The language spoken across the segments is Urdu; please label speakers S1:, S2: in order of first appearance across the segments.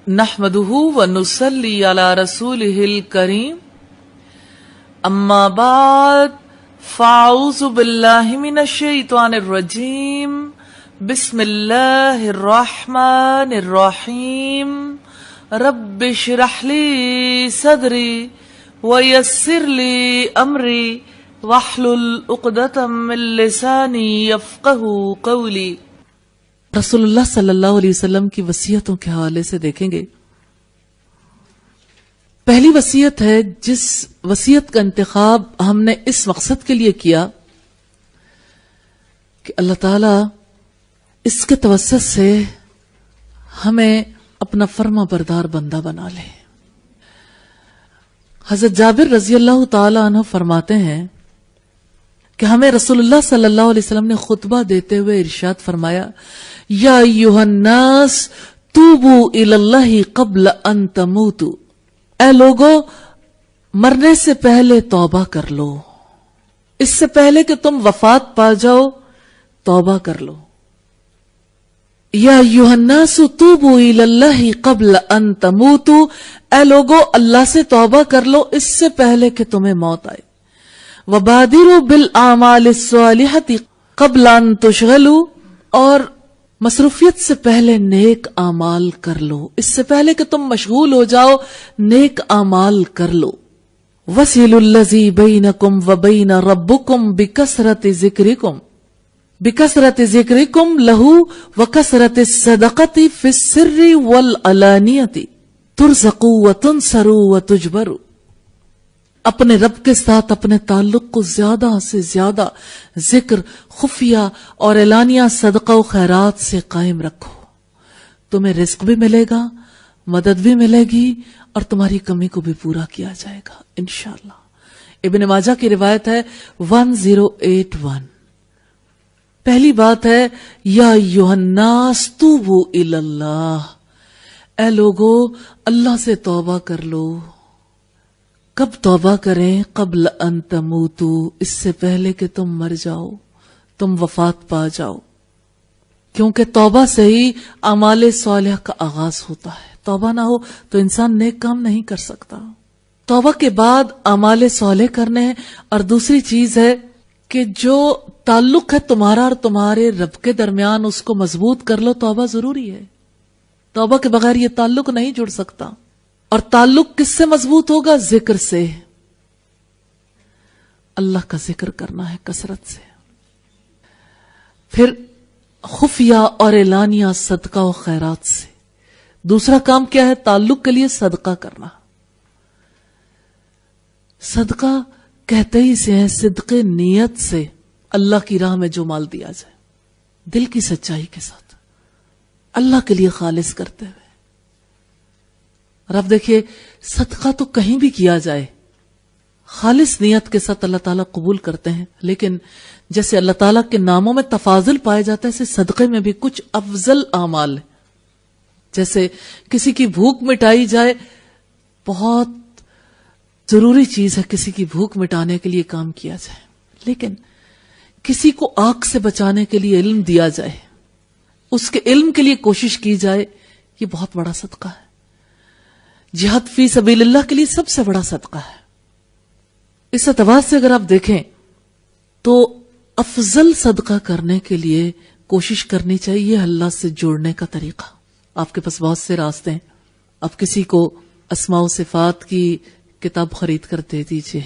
S1: نحمده ونصلي على رسوله الكريم اما بعد فاعوذ بالله من الشيطان الرجيم بسم الله الرحمن الرحيم رب اشرح لي صدري ويسر لي امري واحلل عقدة من لساني يفقهوا قولي۔ رسول اللہ صلی اللہ علیہ وسلم کی وصیتوں کے حوالے سے دیکھیں گے۔ پہلی وصیت ہے جس وصیت کا انتخاب ہم نے اس مقصد کے لیے کیا کہ اللہ تعالی اس کے توسط سے ہمیں اپنا فرما بردار بندہ بنا لے۔ حضرت جابر رضی اللہ تعالی عنہ فرماتے ہیں کہ ہمیں رسول اللہ صلی اللہ علیہ وسلم نے خطبہ دیتے ہوئے ارشاد فرمایا، یا ایھا الناس توبوا الی اللہ قبل ان تموتوا، اے لوگو مرنے سے پہلے توبہ کر لو، اس سے پہلے کہ تم وفات پا جاؤ توبہ کر لو۔ یا ایھا الناس توبوا الی اللہ قبل ان تموتوا، اے لوگو اللہ سے توبہ کر لو اس سے پہلے کہ تمہیں موت آئے۔ وبادروا بالاعمال الصالحۃ قبل ان تشغلوا، اور مصروفیت سے پہلے نیک اعمال کر لو، اس سے پہلے کہ تم مشغول ہو جاؤ نیک اعمال کر لو۔ وصلوا الذی بینکم وبین ربکم بکثرۃ ذکرکم لہ وکثرۃ الصدقۃ فی السر والعلانیۃ ترزقوا وتنصروا وتجبروا، اپنے رب کے ساتھ اپنے تعلق کو زیادہ سے زیادہ ذکر، خفیہ اور اعلانیہ صدقہ و خیرات سے قائم رکھو، تمہیں رزق بھی ملے گا، مدد بھی ملے گی، اور تمہاری کمی کو بھی پورا کیا جائے گا انشاءاللہ۔ ابن ماجہ کی روایت ہے 1081۔ پہلی بات ہے یا ایھا الناس توبوا الی اللہ، اے لوگو اللہ سے توبہ کر لو۔ کب توبہ کریں؟ قبل ان تموتوا، اس سے پہلے کہ تم مر جاؤ، تم وفات پا جاؤ، کیونکہ توبہ سے ہی اعمال صالحہ کا آغاز ہوتا ہے۔ توبہ نہ ہو تو انسان نیک کام نہیں کر سکتا۔ توبہ کے بعد اعمال صالح کرنے ہیں، اور دوسری چیز ہے کہ جو تعلق ہے تمہارا اور تمہارے رب کے درمیان اس کو مضبوط کر لو۔ توبہ ضروری ہے، توبہ کے بغیر یہ تعلق نہیں جڑ سکتا۔ اور تعلق کس سے مضبوط ہوگا؟ ذکر سے، اللہ کا ذکر کرنا ہے کثرت سے۔ پھر خفیہ اور اعلانیہ صدقہ و خیرات سے۔ دوسرا کام کیا ہے؟ تعلق کے لیے صدقہ کرنا۔ صدقہ کہتے ہی سے ہیں صدق نیت سے، اللہ کی راہ میں جو مال دیا جائے دل کی سچائی کے ساتھ، اللہ کے لیے خالص کرتے ہوئے۔ اور اب دیکھیے صدقہ تو کہیں بھی کیا جائے خالص نیت کے ساتھ اللہ تعالیٰ قبول کرتے ہیں، لیکن جیسے اللہ تعالیٰ کے ناموں میں تفاضل پائے جاتا ہے، ایسے صدقے میں بھی کچھ افضل اعمال ہیں۔ جیسے کسی کی بھوک مٹائی جائے، بہت ضروری چیز ہے کسی کی بھوک مٹانے کے لیے کام کیا جائے، لیکن کسی کو آگ سے بچانے کے لیے علم دیا جائے، اس کے علم کے لیے کوشش کی جائے، یہ بہت بڑا صدقہ ہے۔ جہاد فی سبیل اللہ کے لیے سب سے بڑا صدقہ ہے۔ اس اعتبار سے اگر آپ دیکھیں تو افضل صدقہ کرنے کے لیے کوشش کرنی چاہیے اللہ سے جوڑنے کا طریقہ۔ آپ کے پاس بہت سے راستے ہیں، آپ کسی کو اسماء و صفات کی کتاب خرید کر دے دیجئے،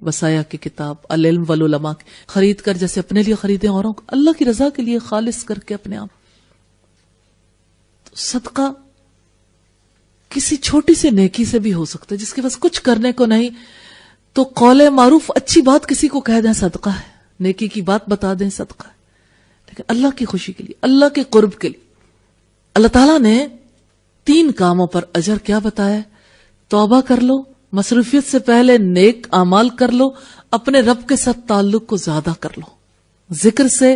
S1: وصایا کی کتاب، العلم والعلماء خرید کر، جیسے اپنے لیے خریدیں اوروں کو اللہ کی رضا کے لیے خالص کر کے اپنے آپ۔ صدقہ کسی چھوٹی سی نیکی سے بھی ہو سکتا ہے، جس کے پاس کچھ کرنے کو نہیں تو قول معروف، اچھی بات کسی کو کہہ دیں صدقہ ہے، نیکی کی بات بتا دیں صدقہ ہے۔ لیکن اللہ کی خوشی کے لیے، اللہ کے قرب کے لیے اللہ تعالیٰ نے 3 کاموں پر اجر کیا بتایا؟ توبہ کر لو، مصروفیت سے پہلے نیک اعمال کر لو، اپنے رب کے ساتھ تعلق کو زیادہ کر لو، ذکر سے،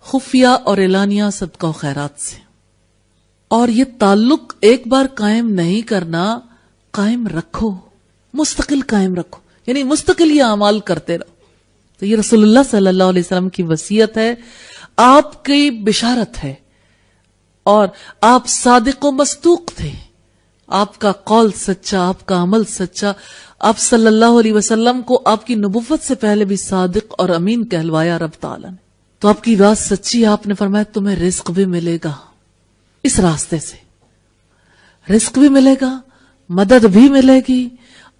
S1: خفیہ اور اعلانیہ صدقہ و خیرات سے۔ اور یہ تعلق ایک بار قائم نہیں کرنا، قائم رکھو، مستقل قائم رکھو، یعنی مستقل یہ اعمال کرتے رہو۔ تو یہ رسول اللہ صلی اللہ علیہ وسلم کی وصیت ہے، آپ کی بشارت ہے، اور آپ صادق و مصدوق تھے آپ کا قول سچا، آپ کا عمل سچا. آپ صلی اللہ علیہ وسلم کو آپ کی نبوت سے پہلے بھی صادق اور امین کہلوایا رب تعالیٰ نے. تو آپ کی بات سچی. آپ نے فرمایا تمہیں رزق بھی ملے گا اس راستے سے، رزق بھی ملے گا، مدد بھی ملے گی،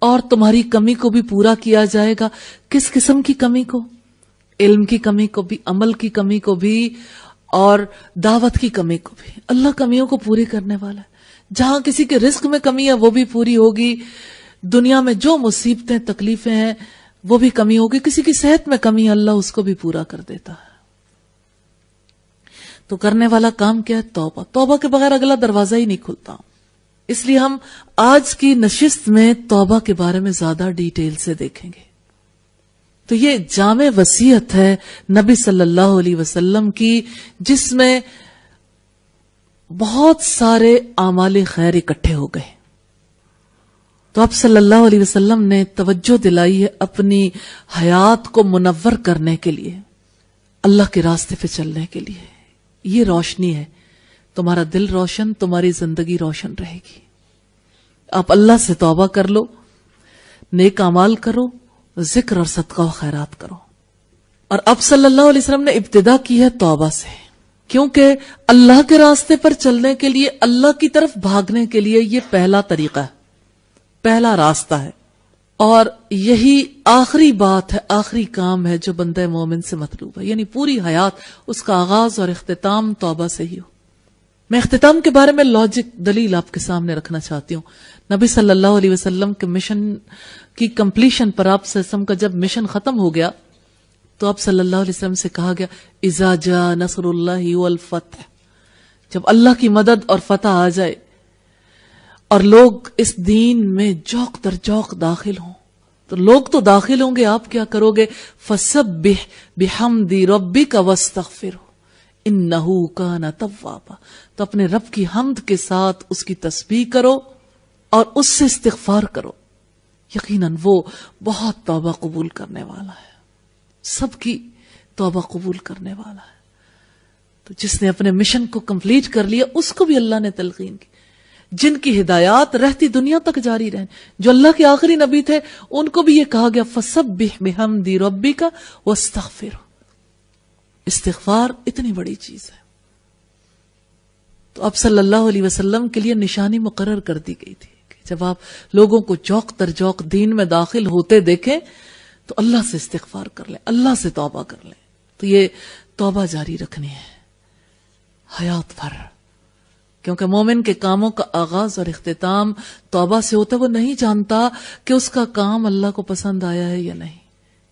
S1: اور تمہاری کمی کو بھی پورا کیا جائے گا. کس قسم کی کمی کو؟ علم کی کمی کو بھی، عمل کی کمی کو بھی، اور دعوت کی کمی کو بھی. اللہ کمیوں کو پوری کرنے والا ہے. جہاں کسی کے رزق میں کمی ہے وہ بھی پوری ہوگی. دنیا میں جو مصیبتیں تکلیفیں ہیں وہ بھی کمی ہوگی. کسی کی صحت میں کمی ہے، اللہ اس کو بھی پورا کر دیتا ہے. تو کرنے والا کام کیا ہے؟ توبہ. توبہ کے بغیر اگلا دروازہ ہی نہیں کھلتا. اس لیے ہم آج کی نشست میں توبہ کے بارے میں زیادہ ڈیٹیل سے دیکھیں گے. تو یہ جامع وصیت ہے نبی صلی اللہ علیہ وسلم کی، جس میں بہت سارے اعمال خیر اکٹھے ہو گئے. تو آپ صلی اللہ علیہ وسلم نے توجہ دلائی ہے اپنی حیات کو منور کرنے کے لیے، اللہ کے راستے پہ چلنے کے لیے. یہ روشنی ہے. تمہارا دل روشن، تمہاری زندگی روشن رہے گی. آپ اللہ سے توبہ کر لو، نیک اعمال کرو، ذکر اور صدقہ و خیرات کرو. اور اب صلی اللہ علیہ وسلم نے ابتدا کی ہے توبہ سے، کیونکہ اللہ کے راستے پر چلنے کے لیے، اللہ کی طرف بھاگنے کے لیے یہ پہلا طریقہ ہے، پہلا راستہ ہے. اور یہی آخری بات ہے، آخری کام ہے جو بندہ مومن سے مطلوب ہے. یعنی پوری حیات اس کا آغاز اور اختتام توبہ سے ہی ہو. میں اختتام کے بارے میں لاجک دلیل آپ کے سامنے رکھنا چاہتی ہوں. نبی صلی اللہ علیہ وسلم کے مشن کی کمپلیشن پر، آپ صلی اللہ علیہ وسلم کا جب مشن ختم ہو گیا تو آپ صلی اللہ علیہ وسلم سے کہا گیا اذا جاء نصر اللہ والفتح، جب اللہ کی مدد اور فتح آ جائے اور لوگ اس دین میں جوق در جوق داخل ہوں، تو لوگ تو داخل ہوں گے، آپ کیا کرو گے؟ فسبح بحمد ربک واستغفرہ انہ کان توابا. تو اپنے رب کی حمد کے ساتھ اس کی تسبیح کرو اور اس سے استغفار کرو. یقیناً وہ بہت توبہ قبول کرنے والا ہے، سب کی توبہ قبول کرنے والا ہے. تو جس نے اپنے مشن کو کمپلیٹ کر لیا اس کو بھی اللہ نے تلقین کی. جن کی ہدایات رہتی دنیا تک جاری رہیں، جو اللہ کے آخری نبی تھے، ان کو بھی یہ کہا گیا فسبح بحمد ربک واستغفر. استغفار اتنی بڑی چیز ہے. تو اب صلی اللہ علیہ وسلم کے لیے نشانی مقرر کر دی گئی تھی کہ جب آپ لوگوں کو جوق در جوق دین میں داخل ہوتے دیکھیں تو اللہ سے استغفار کر لیں، اللہ سے توبہ کر لیں. تو یہ توبہ جاری رکھنی ہے حیات بھر، کیونکہ مومن کے کاموں کا آغاز اور اختتام توبہ سے ہوتا ہے. وہ نہیں جانتا کہ اس کا کام اللہ کو پسند آیا ہے یا نہیں.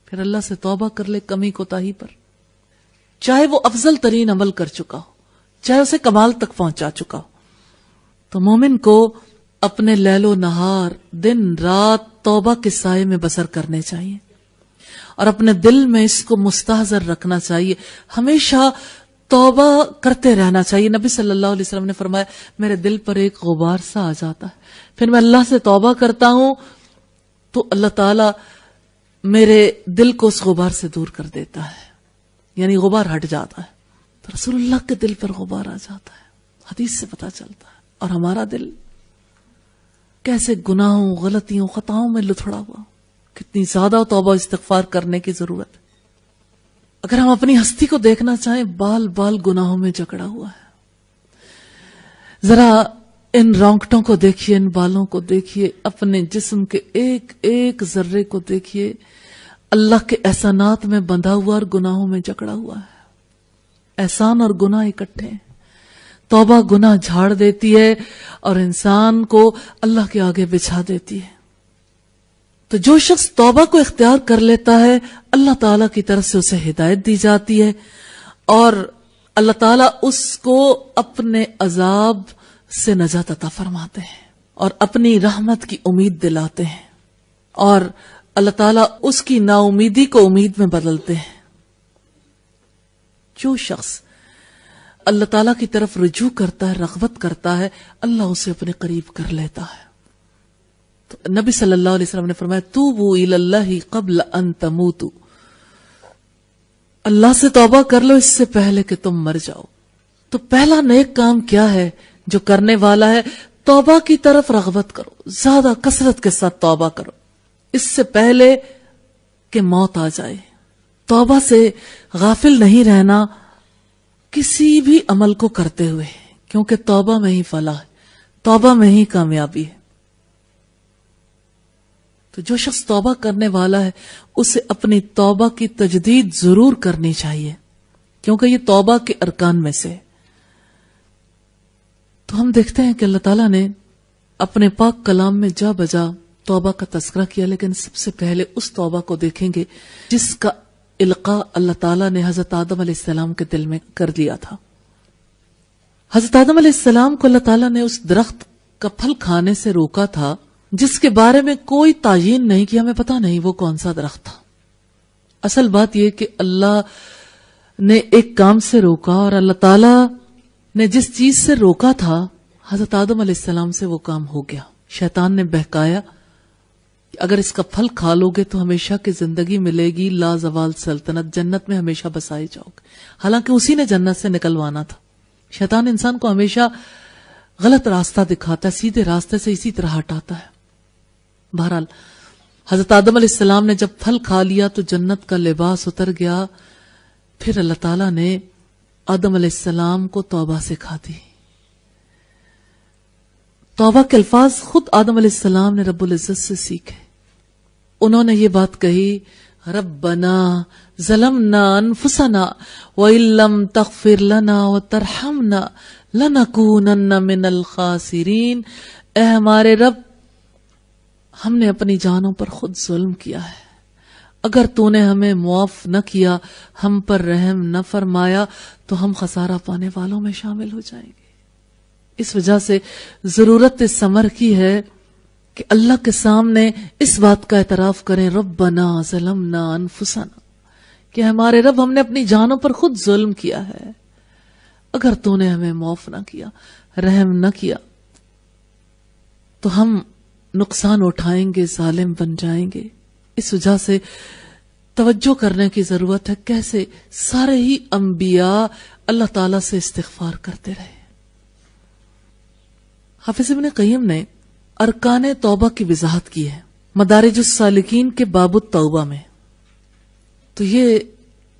S1: پھر اللہ سے توبہ کر لے کمی کوتاہی پر، چاہے وہ افضل ترین عمل کر چکا ہو، چاہے اسے کمال تک پہنچا چکا ہو. تو مومن کو اپنے لیل و نہار، دن رات توبہ کے سائے میں بسر کرنے چاہیے، اور اپنے دل میں اس کو مستحضر رکھنا چاہیے. ہمیشہ توبہ کرتے رہنا چاہیے. نبی صلی اللہ علیہ وسلم نے فرمایا میرے دل پر ایک غبار سا آ جاتا ہے، پھر میں اللہ سے توبہ کرتا ہوں تو اللہ تعالی میرے دل کو اس غبار سے دور کر دیتا ہے، یعنی غبار ہٹ جاتا ہے. تو رسول اللہ کے دل پر غبار آ جاتا ہے. حدیث سے پتا چلتا ہے. اور ہمارا دل کیسے گناہوں، غلطیوں، خطاؤں میں لتھڑا ہوا، کتنی زیادہ توبہ استغفار کرنے کی ضرورت ہے. اگر ہم اپنی ہستی کو دیکھنا چاہیں، بال بال گناہوں میں جکڑا ہوا ہے. ذرا ان رونگٹوں کو دیکھیے، ان بالوں کو دیکھیے، اپنے جسم کے ایک ایک ذرے کو دیکھیے. اللہ کے احسانات میں بندھا ہوا اور گناہوں میں جکڑا ہوا ہے. احسان اور گناہ اکٹھے ہیں. توبہ گناہ جھاڑ دیتی ہے اور انسان کو اللہ کے آگے بچھا دیتی ہے. تو جو شخص توبہ کو اختیار کر لیتا ہے، اللہ تعالیٰ کی طرف سے اسے ہدایت دی جاتی ہے، اور اللہ تعالیٰ اس کو اپنے عذاب سے نجات عطا فرماتے ہیں اور اپنی رحمت کی امید دلاتے ہیں، اور اللہ تعالیٰ اس کی نا امیدی کو امید میں بدلتے ہیں. جو شخص اللہ تعالیٰ کی طرف رجوع کرتا ہے، رغبت کرتا ہے، اللہ اسے اپنے قریب کر لیتا ہے. تو نبی صلی اللہ علیہ وسلم نے فرمایا توبوا الی اللہ قبل ان تموتوا، اللہ سے توبہ کر لو اس سے پہلے کہ تم مر جاؤ. تو پہلا نیک کام کیا ہے جو کرنے والا ہے؟ توبہ کی طرف رغبت کرو، زیادہ کثرت کے ساتھ توبہ کرو، اس سے پہلے کہ موت آ جائے۔ توبہ سے غافل نہیں رہنا کسی بھی عمل کو کرتے ہوئے، کیونکہ توبہ میں ہی فلاح ہے، توبہ میں ہی کامیابی ہے۔ تو جو شخص توبہ کرنے والا ہے اسے اپنی توبہ کی تجدید ضرور کرنی چاہیے، کیونکہ یہ توبہ کے ارکان میں سے۔ تو ہم دیکھتے ہیں کہ اللہ تعالیٰ نے اپنے پاک کلام میں جا بجا توبہ کا تذکرہ کیا، لیکن سب سے پہلے اس توبہ کو دیکھیں گے جس کا القاء اللہ تعالیٰ نے حضرت آدم علیہ السلام کے دل میں کر دیا تھا۔ حضرت آدم علیہ السلام کو اللہ تعالیٰ نے اس درخت کا پھل کھانے سے روکا تھا جس کے بارے میں کوئی تعیین نہیں کیا، ہمیں پتہ نہیں وہ کون سا درخت تھا۔ اصل بات یہ کہ اللہ نے ایک کام سے روکا، اور اللہ تعالیٰ نے جس چیز سے روکا تھا حضرت آدم علیہ السلام سے وہ کام ہو گیا۔ شیطان نے بہکایا کہ اگر اس کا پھل کھا لو گے تو ہمیشہ کی زندگی ملے گی، لا زوال سلطنت، جنت میں ہمیشہ بسائے جاؤ گے۔ حالانکہ اسی نے جنت سے نکلوانا تھا۔ شیطان انسان کو ہمیشہ غلط راستہ دکھاتا ہے، سیدھے راستے سے اسی طرح ہٹاتا ہے۔ بہرحال حضرت آدم علیہ السلام نے جب پھل کھا لیا تو جنت کا لباس اتر گیا۔ پھر اللہ تعالیٰ نے آدم علیہ السلام کو توبہ سکھا دی۔ توبہ کے الفاظ خود آدم علیہ السلام نے رب العزت سے سیکھے۔ انہوں نے یہ بات کہی، ربنا ظلمنا انفسنا وان لم تغفر لنا وترحمنا لنکونن من الخاسرین۔ اے ہمارے رب، ہم نے اپنی جانوں پر خود ظلم کیا ہے، اگر تو نے ہمیں معاف نہ کیا، ہم پر رحم نہ فرمایا تو ہم خسارہ پانے والوں میں شامل ہو جائیں گے۔ اس وجہ سے ضرورت اس امر کی ہے کہ اللہ کے سامنے اس بات کا اعتراف کریں، ربنا ظلمنا انفسنا، کہ ہمارے رب ہم نے اپنی جانوں پر خود ظلم کیا ہے، اگر تو نے ہمیں معاف نہ کیا، رحم نہ کیا تو ہم نقصان اٹھائیں گے، ظالم بن جائیں گے۔ اس وجہ سے توجہ کرنے کی ضرورت ہے کیسے سارے ہی انبیاء اللہ تعالی سے استغفار کرتے رہے۔ حافظ ابن قیم نے ارکان توبہ کی وضاحت کی ہے مدارج السالکین کے باب التوبہ میں۔ تو یہ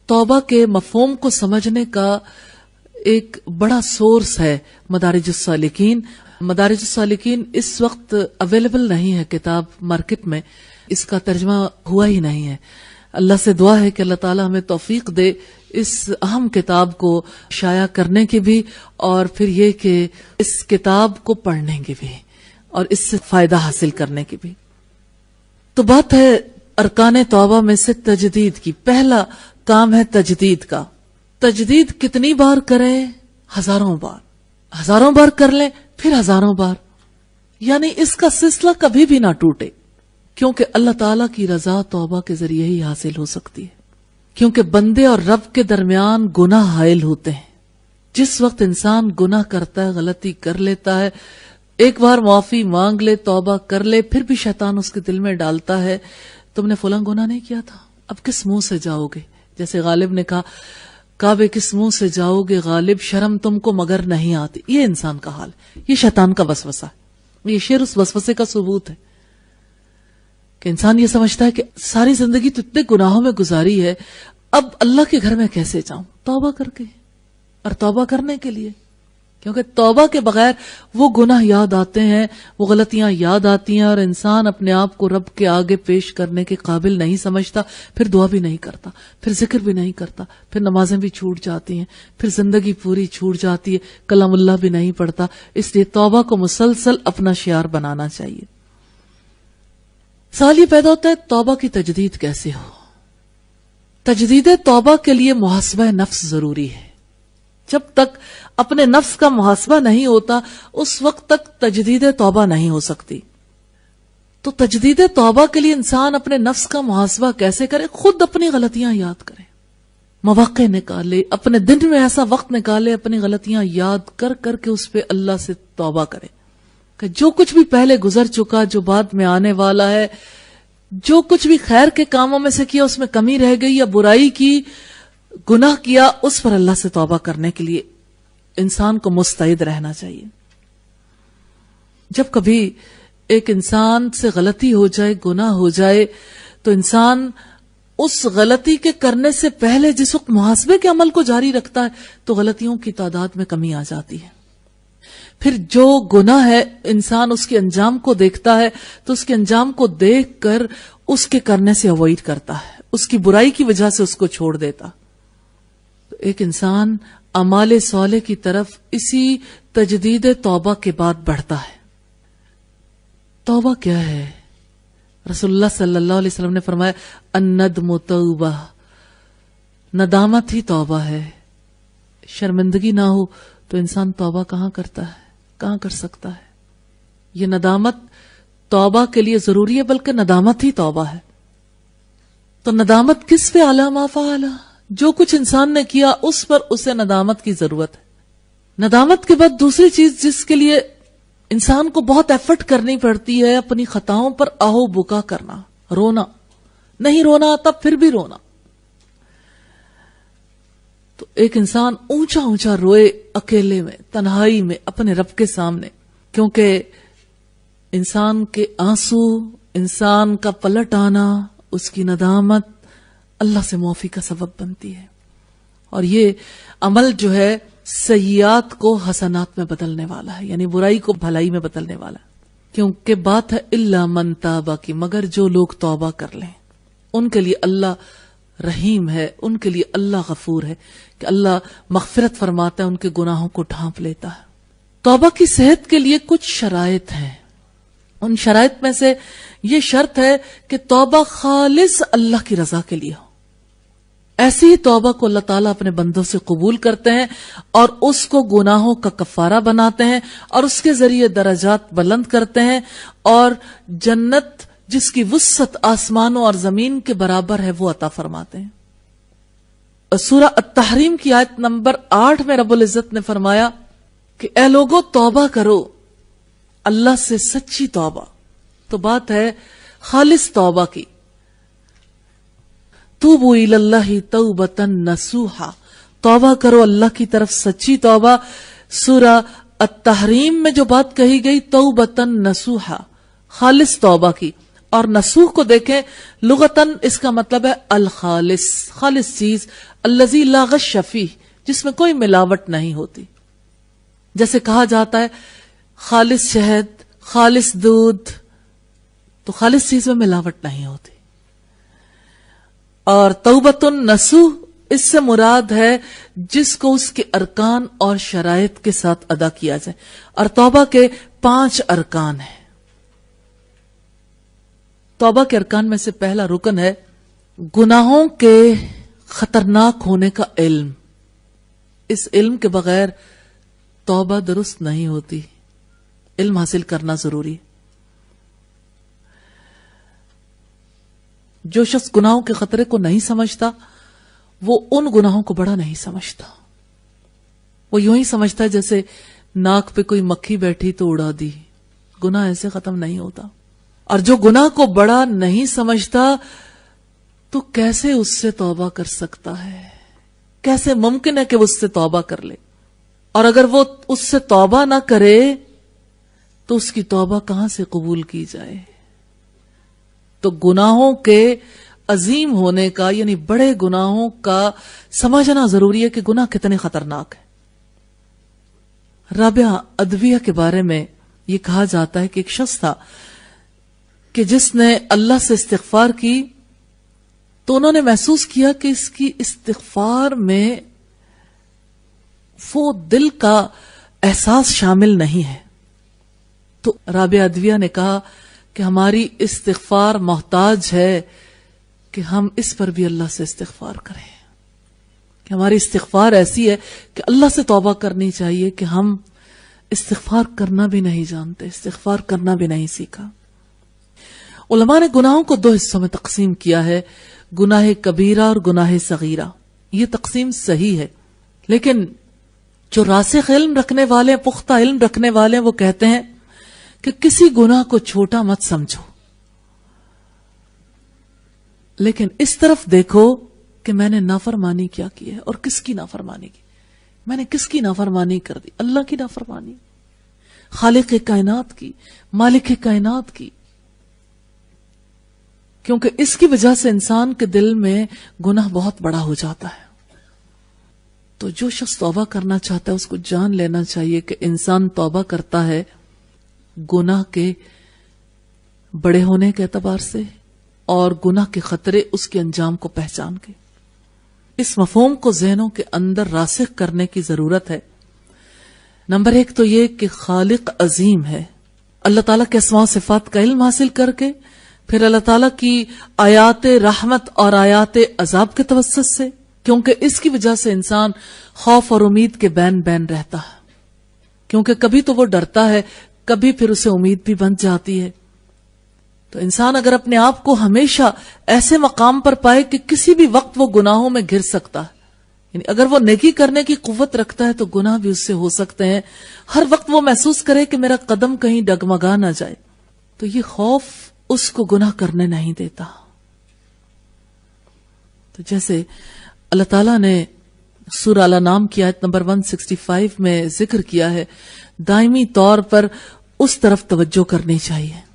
S1: توبہ کے مفہوم کو سمجھنے کا ایک بڑا سورس ہے مدارج السالکین۔ مدارج السالکین اس وقت اویلیبل نہیں ہے کتاب مارکیٹ میں، اس کا ترجمہ ہوا ہی نہیں ہے۔ اللہ سے دعا ہے کہ اللہ تعالی ہمیں توفیق دے اس اہم کتاب کو شائع کرنے کی بھی، اور پھر یہ کہ اس کتاب کو پڑھنے کی بھی، اور اس سے فائدہ حاصل کرنے کی بھی۔ تو بات ہے ارکان توبہ میں سے تجدید کی۔ پہلا کام ہے تجدید کا۔ تجدید کتنی بار کریں؟ ہزاروں بار، ہزاروں بار کر لیں، پھر ہزاروں بار، یعنی اس کا سلسلہ کبھی بھی نہ ٹوٹے، کیونکہ اللہ تعالیٰ کی رضا توبہ کے ذریعے ہی حاصل ہو سکتی ہے۔ کیونکہ بندے اور رب کے درمیان گناہ حائل ہوتے ہیں۔ جس وقت انسان گناہ کرتا ہے، غلطی کر لیتا ہے، ایک بار معافی مانگ لے، توبہ کر لے، پھر بھی شیطان اس کے دل میں ڈالتا ہے تم نے فلاں گناہ نہیں کیا تھا، اب کس منہ سے جاؤ گے؟ جیسے غالب نے کہا، کعبے کس منہ سے جاؤ گے غالب، شرم تم کو مگر نہیں آتی۔ یہ انسان کا حال ہے، یہ شیطان کا وسوسہ ہے۔ یہ شعر اس وسوسے کا ثبوت ہے کہ انسان یہ سمجھتا ہے کہ ساری زندگی تو اتنے گناہوں میں گزاری ہے، اب اللہ کے گھر میں کیسے جاؤں؟ توبہ کر کے، اور توبہ کرنے کے لیے، کیونکہ توبہ کے بغیر وہ گناہ یاد آتے ہیں، وہ غلطیاں یاد آتی ہیں، اور انسان اپنے آپ کو رب کے آگے پیش کرنے کے قابل نہیں سمجھتا، پھر دعا بھی نہیں کرتا، پھر ذکر بھی نہیں کرتا، پھر نمازیں بھی چھوٹ جاتی ہیں، پھر زندگی پوری چھوٹ جاتی ہے، کلام اللہ بھی نہیں پڑھتا۔ اس لیے توبہ کو مسلسل اپنا شعار بنانا چاہیے۔ سوال یہ پیدا ہوتا ہے توبہ کی تجدید کیسے ہو؟ تجدید توبہ کے لیے محاسبہ نفس ضروری ہے۔ جب تک اپنے نفس کا محاسبہ نہیں ہوتا اس وقت تک تجدید توبہ نہیں ہو سکتی۔ تو تجدید توبہ کے لیے انسان اپنے نفس کا محاسبہ کیسے کرے؟ خود اپنی غلطیاں یاد کرے، مواقع نکالے، اپنے دن میں ایسا وقت نکالے، اپنی غلطیاں یاد کر کر کے اس پہ اللہ سے توبہ کرے کہ جو کچھ بھی پہلے گزر چکا، جو بعد میں آنے والا ہے، جو کچھ بھی خیر کے کاموں میں سے کیا اس میں کمی رہ گئی یا برائی کی، گناہ کیا، اس پر اللہ سے توبہ کرنے کے لیے انسان کو مستعد رہنا چاہیے۔ جب کبھی ایک انسان سے غلطی ہو جائے، گناہ ہو جائے، تو انسان اس غلطی کے کرنے سے پہلے جس وقت محاسبے کے عمل کو جاری رکھتا ہے تو غلطیوں کی تعداد میں کمی آ جاتی ہے. پھر جو گناہ ہے انسان اس کے انجام کو دیکھتا ہے تو اس کے انجام کو دیکھ کر اس کے کرنے سے اوائڈ کرتا ہے، اس کی برائی کی وجہ سے اس کو چھوڑ دیتا. تو ایک انسان اعمال صالح کی طرف اسی تجدید توبہ کے بعد بڑھتا ہے. توبہ کیا ہے؟ رسول اللہ صلی اللہ علیہ وسلم نے فرمایا الندم توبہ، ندامت ہی توبہ ہے. شرمندگی نہ ہو تو انسان توبہ کہاں کرتا ہے، کہاں کر سکتا ہے؟ یہ ندامت توبہ کے لیے ضروری ہے، بلکہ ندامت ہی توبہ ہے. تو ندامت کس پہ؟ اعلی ما فعل، جو کچھ انسان نے کیا اس پر اسے ندامت کی ضرورت ہے. ندامت کے بعد دوسری چیز جس کے لیے انسان کو بہت ایفرٹ کرنی پڑتی ہے، اپنی خطاؤں پر آہو بکا کرنا، رونا. نہیں رونا آتا پھر بھی رونا. تو ایک انسان اونچا اونچا روئے اکیلے میں، تنہائی میں، اپنے رب کے سامنے، کیونکہ انسان کے آنسو، انسان کا پلٹ آنا، اس کی ندامت اللہ سے معافی کا سبب بنتی ہے. اور یہ عمل جو ہے سیئات کو حسنات میں بدلنے والا ہے، یعنی برائی کو بھلائی میں بدلنے والا ہے. کیونکہ بات ہے الا من تاب کی، مگر جو لوگ توبہ کر لیں ان کے لیے اللہ رحیم ہے، ان کے لیے اللہ غفور ہے کہ اللہ مغفرت فرماتا ہے، ان کے گناہوں کو ڈھانپ لیتا ہے. توبہ کی صحت کے لیے کچھ شرائط ہیں. ان شرائط میں سے یہ شرط ہے کہ توبہ خالص اللہ کی رضا کے لیے ہو. ایسی ہی توبہ کو اللہ تعالیٰ اپنے بندوں سے قبول کرتے ہیں اور اس کو گناہوں کا کفارہ بناتے ہیں اور اس کے ذریعے درجات بلند کرتے ہیں، اور جنت جس کی وسعت آسمانوں اور زمین کے برابر ہے وہ عطا فرماتے ہیں. سورہ التحریم کی آیت نمبر 8 میں رب العزت نے فرمایا کہ اے لوگو توبہ کرو اللہ سے سچی توبہ. تو بات ہے خالص توبہ کی. توبوا الی اللہ توبۃ نصوحا، توبہ کرو اللہ کی طرف سچی توبہ. سورہ التحریم میں جو بات کہی گئی توبۃ نصوحا، خالص توبہ کی. اور نصوح کو دیکھیں لغتاً اس کا مطلب ہے الخالص، خالص چیز، الذی لا غش فیہ، جس میں کوئی ملاوٹ نہیں ہوتی. جیسے کہا جاتا ہے خالص شہد، خالص دودھ، تو خالص چیز میں ملاوٹ نہیں ہوتی. اور توبۃ النصوح اس سے مراد ہے جس کو اس کے ارکان اور شرائط کے ساتھ ادا کیا جائے. اور توبہ کے 5 ارکان ہیں. توبہ کے ارکان میں سے پہلا رکن ہے گناہوں کے خطرناک ہونے کا علم. اس علم کے بغیر توبہ درست نہیں ہوتی. علم حاصل کرنا ضروری. جو شخص گناہوں کے خطرے کو نہیں سمجھتا وہ ان گناہوں کو بڑا نہیں سمجھتا. وہ یوں ہی سمجھتا ہے جیسے ناک پہ کوئی مکھی بیٹھی تو اڑا دی. گناہ ایسے ختم نہیں ہوتا. اور جو گناہ کو بڑا نہیں سمجھتا تو کیسے اس سے توبہ کر سکتا ہے؟ کیسے ممکن ہے کہ وہ اس سے توبہ کر لے؟ اور اگر وہ اس سے توبہ نہ کرے تو اس کی توبہ کہاں سے قبول کی جائے؟ تو گناہوں کے عظیم ہونے کا، یعنی بڑے گناہوں کا سمجھنا ضروری ہے کہ گناہ کتنے خطرناک ہیں. رابعہ ادویہ کے بارے میں یہ کہا جاتا ہے کہ ایک شخص تھا کہ جس نے اللہ سے استغفار کی تو انہوں نے محسوس کیا کہ اس کی استغفار میں وہ دل کا احساس شامل نہیں ہے. تو رابعہ ادویہ نے کہا کہ ہماری استغفار محتاج ہے کہ ہم اس پر بھی اللہ سے استغفار کریں، کہ ہماری استغفار ایسی ہے کہ اللہ سے توبہ کرنی چاہیے کہ ہم استغفار کرنا بھی نہیں جانتے، استغفار کرنا بھی نہیں سیکھا. علماء نے گناہوں کو 2 حصوں میں تقسیم کیا ہے، گناہ کبیرہ اور گناہ صغیرہ. یہ تقسیم صحیح ہے، لیکن جو راسخ علم رکھنے والے، پختہ علم رکھنے والے، وہ کہتے ہیں کہ کسی گناہ کو چھوٹا مت سمجھو، لیکن اس طرف دیکھو کہ میں نے نافرمانی کیا کی ہے اور کس کی نافرمانی کی. میں نے کس کی نافرمانی کر دی؟ اللہ کی نافرمانی. خالق کائنات کی، مالک کائنات کی، کیونکہ اس کی وجہ سے انسان کے دل میں گناہ بہت بڑا ہو جاتا ہے۔ تو جو شخص توبہ کرنا چاہتا ہے اس کو جان لینا چاہیے کہ انسان توبہ کرتا ہے گناہ کے بڑے ہونے کے اعتبار سے اور گناہ کے خطرے اس کے انجام کو پہچان کے۔ اس مفہوم کو ذہنوں کے اندر راسخ کرنے کی ضرورت ہے۔ نمبر 1 تو یہ کہ خالق عظیم ہے، اللہ تعالیٰ کے اسماء و صفات کا علم حاصل کر کے، پھر اللہ تعالیٰ کی آیات رحمت اور آیات عذاب کے توسط سے، کیونکہ اس کی وجہ سے انسان خوف اور امید کے بین بین رہتا ہے، کیونکہ کبھی تو وہ ڈرتا ہے، کبھی پھر اسے امید بھی بن جاتی ہے۔ تو انسان اگر اپنے آپ کو ہمیشہ ایسے مقام پر پائے کہ کسی بھی وقت وہ گناہوں میں گر سکتا ہے، یعنی اگر وہ نیکی کرنے کی قوت رکھتا ہے تو گناہ بھی اس سے ہو سکتے ہیں، ہر وقت وہ محسوس کرے کہ میرا قدم کہیں ڈگمگا نہ جائے، تو یہ خوف اس کو گناہ کرنے نہیں دیتا۔ تو جیسے اللہ تعالیٰ نے سورہ الانعام کی آیت نمبر 165 میں ذکر کیا ہے، دائمی طور پر اس طرف توجہ کرنی چاہیے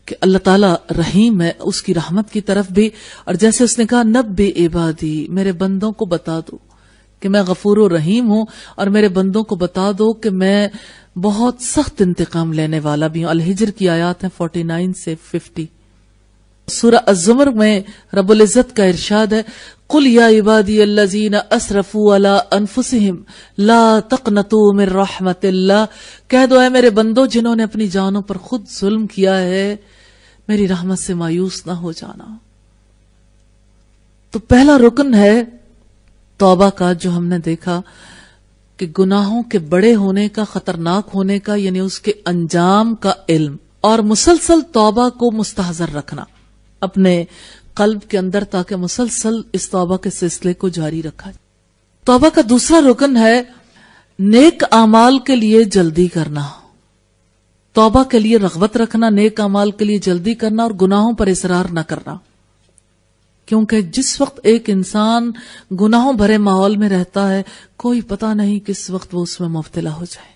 S1: کہ اللہ تعالیٰ رحیم ہے، اس کی رحمت کی طرف بھی، اور جیسے اس نے کہا نبی عبادی، میرے بندوں کو بتا دو کہ میں غفور و رحیم ہوں، اور میرے بندوں کو بتا دو کہ میں بہت سخت انتقام لینے والا بھی ہوں۔ الحجر کی آیات ہیں 49 سے 50۔ سورہ الزمر میں رب العزت کا ارشاد ہے، قل یا عبادی الذین اسرفوا علی انفسہم لا تقنطوا من رحمت اللہ، کہہ دو اے میرے بندو جنہوں نے اپنی جانوں پر خود ظلم کیا ہے، میری رحمت سے مایوس نہ ہو جانا۔ تو پہلا رکن ہے توبہ کا، جو ہم نے دیکھا کہ گناہوں کے بڑے ہونے کا، خطرناک ہونے کا، یعنی اس کے انجام کا علم، اور مسلسل توبہ کو مستحضر رکھنا اپنے قلب کے اندر، تاکہ مسلسل اس توبہ کے سلسلے کو جاری رکھا جائے۔ توبہ کا دوسرا رکن ہے نیک اعمال کے لیے جلدی کرنا، توبہ کے لیے رغبت رکھنا، نیک اعمال کے لیے جلدی کرنا، اور گناہوں پر اصرار نہ کرنا، کیونکہ جس وقت ایک انسان گناہوں بھرے ماحول میں رہتا ہے کوئی پتہ نہیں کس وقت وہ اس میں مبتلا ہو جائے،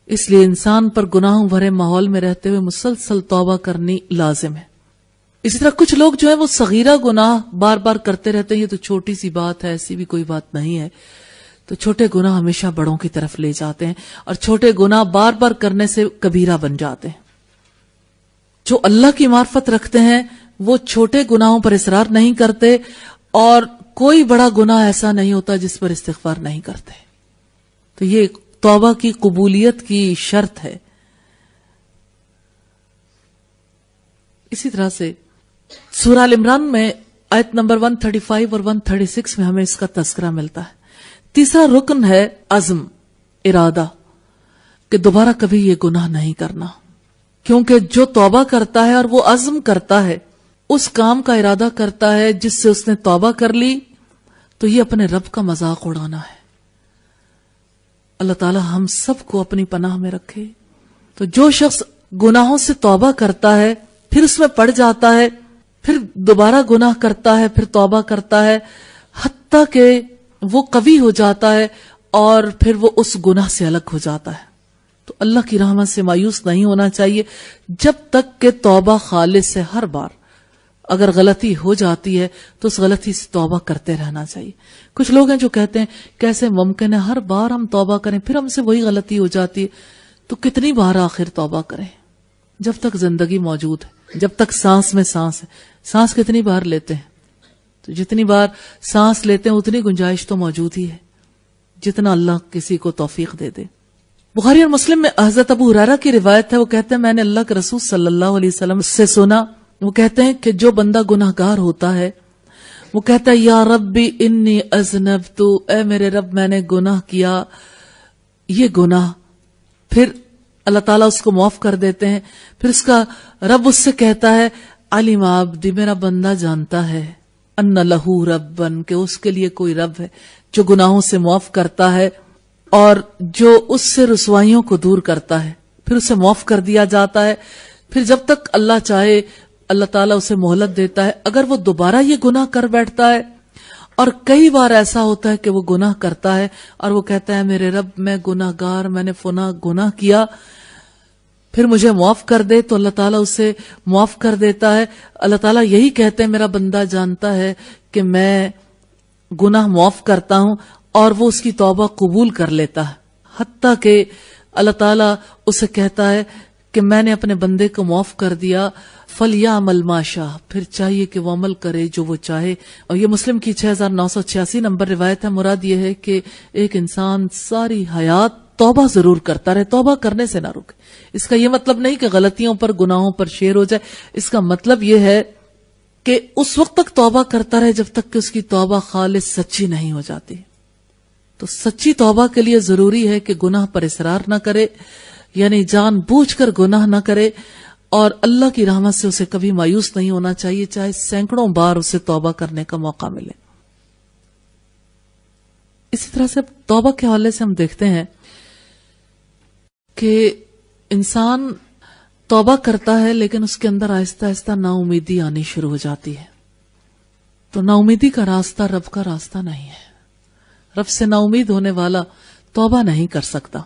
S1: اس لیے انسان پر گناہوں بھرے ماحول میں رہتے ہوئے مسلسل توبہ کرنی لازم ہے۔ اسی طرح کچھ لوگ جو ہیں وہ صغیرہ گناہ بار بار کرتے رہتے ہیں، یہ تو چھوٹی سی بات ہے، ایسی بھی کوئی بات نہیں ہے، تو چھوٹے گناہ ہمیشہ بڑوں کی طرف لے جاتے ہیں، اور چھوٹے گناہ بار بار کرنے سے کبیرہ بن جاتے ہیں۔ جو اللہ کی معرفت رکھتے ہیں وہ چھوٹے گناہوں پر اصرار نہیں کرتے، اور کوئی بڑا گناہ ایسا نہیں ہوتا جس پر استغفار نہیں کرتے۔ تو یہ توبہ کی قبولیت کی شرط ہے۔ اسی طرح سے سورہ ال عمران میں آیت نمبر 135 اور 136 میں ہمیں اس کا تذکرہ ملتا ہے۔ تیسرا رکن ہے عزم، ارادہ، کہ دوبارہ کبھی یہ گناہ نہیں کرنا، کیونکہ جو توبہ کرتا ہے اور وہ عزم کرتا ہے، اس کام کا ارادہ کرتا ہے جس سے اس نے توبہ کر لی، تو یہ اپنے رب کا مذاق اڑانا ہے۔ اللہ تعالی ہم سب کو اپنی پناہ میں رکھے۔ تو جو شخص گناہوں سے توبہ کرتا ہے، پھر اس میں پڑ جاتا ہے، پھر دوبارہ گناہ کرتا ہے، پھر توبہ کرتا ہے، حتیٰ کہ وہ قوی ہو جاتا ہے اور پھر وہ اس گناہ سے الگ ہو جاتا ہے، تو اللہ کی رحمت سے مایوس نہیں ہونا چاہیے جب تک کہ توبہ خالص سے ہر بار اگر غلطی ہو جاتی ہے تو اس غلطی سے توبہ کرتے رہنا چاہیے۔ کچھ لوگ ہیں جو کہتے ہیں کیسے ممکن ہے ہر بار ہم توبہ کریں پھر ہم سے وہی غلطی ہو جاتی ہے، تو کتنی بار آخر توبہ کریں؟ جب تک زندگی موجود ہے، جب تک سانس میں سانس ہے۔ سانس کتنی بار لیتے ہیں؟ تو جتنی بار سانس لیتے ہیں اتنی گنجائش تو موجود ہی ہے، جتنا اللہ کسی کو توفیق دے دے۔ بخاری اور مسلم میں حضرت ابو ہریرہ کی روایت ہے، وہ کہتے ہیں میں نے اللہ کے رسول صلی اللہ علیہ وسلم سے سنا، وہ کہتے ہیں کہ جو بندہ گناہگار ہوتا ہے وہ کہتا ہے یا ربی انی اذنبت، اے میرے رب میں نے گناہ کیا، یہ گناہ، پھر اللہ تعالیٰ اس کو معاف کر دیتے ہیں۔ پھر اس کا رب اس سے کہتا ہے علم عبدی، میرا بندہ جانتا ہے ان لہو ربن، کہ اس کے لیے کوئی رب ہے جو گناہوں سے معاف کرتا ہے اور جو اس سے رسوائیوں کو دور کرتا ہے، پھر اسے معاف کر دیا جاتا ہے۔ پھر جب تک اللہ چاہے اللہ تعالیٰ اسے مہلت دیتا ہے، اگر وہ دوبارہ یہ گناہ کر بیٹھتا ہے اور کئی بار ایسا ہوتا ہے کہ وہ گناہ کرتا ہے اور وہ کہتا ہے میرے رب میں گناہ گار، میں نے فلاں گناہ کیا، پھر مجھے معاف کر دے، تو اللہ تعالیٰ اسے معاف کر دیتا ہے۔ اللہ تعالیٰ یہی کہتے ہیں میرا بندہ جانتا ہے کہ میں گناہ معاف کرتا ہوں، اور وہ اس کی توبہ قبول کر لیتا ہے، حتیٰ کہ اللہ تعالیٰ اسے کہتا ہے کہ میں نے اپنے بندے کو معاف کر دیا، فَلْيَعْمَلْ مَا شَاءَ، پھر چاہیے کہ وہ عمل کرے جو وہ چاہے۔ اور یہ مسلم کی 6986 نمبر روایت ہے۔ مراد یہ ہے کہ ایک انسان ساری حیات توبہ ضرور کرتا رہے، توبہ کرنے سے نہ رکے۔ اس کا یہ مطلب نہیں کہ غلطیوں پر، گناہوں پر شیر ہو جائے، اس کا مطلب یہ ہے کہ اس وقت تک توبہ کرتا رہے جب تک کہ اس کی توبہ خالص سچی نہیں ہو جاتی۔ تو سچی توبہ کے لیے ضروری ہے کہ گناہ پر اصرار نہ کرے، یعنی جان بوجھ کر گناہ نہ کرے، اور اللہ کی رحمت سے اسے کبھی مایوس نہیں ہونا چاہیے، چاہے سینکڑوں بار اسے توبہ کرنے کا موقع ملے۔ اسی طرح سے توبہ کے حوالے سے ہم دیکھتے ہیں کہ انسان توبہ کرتا ہے لیکن اس کے اندر آہستہ آہستہ نا امیدی آنی شروع ہو جاتی ہے۔ تو نا امیدی کا راستہ رب کا راستہ نہیں ہے۔ رب سے نا امید ہونے والا توبہ نہیں کر سکتا،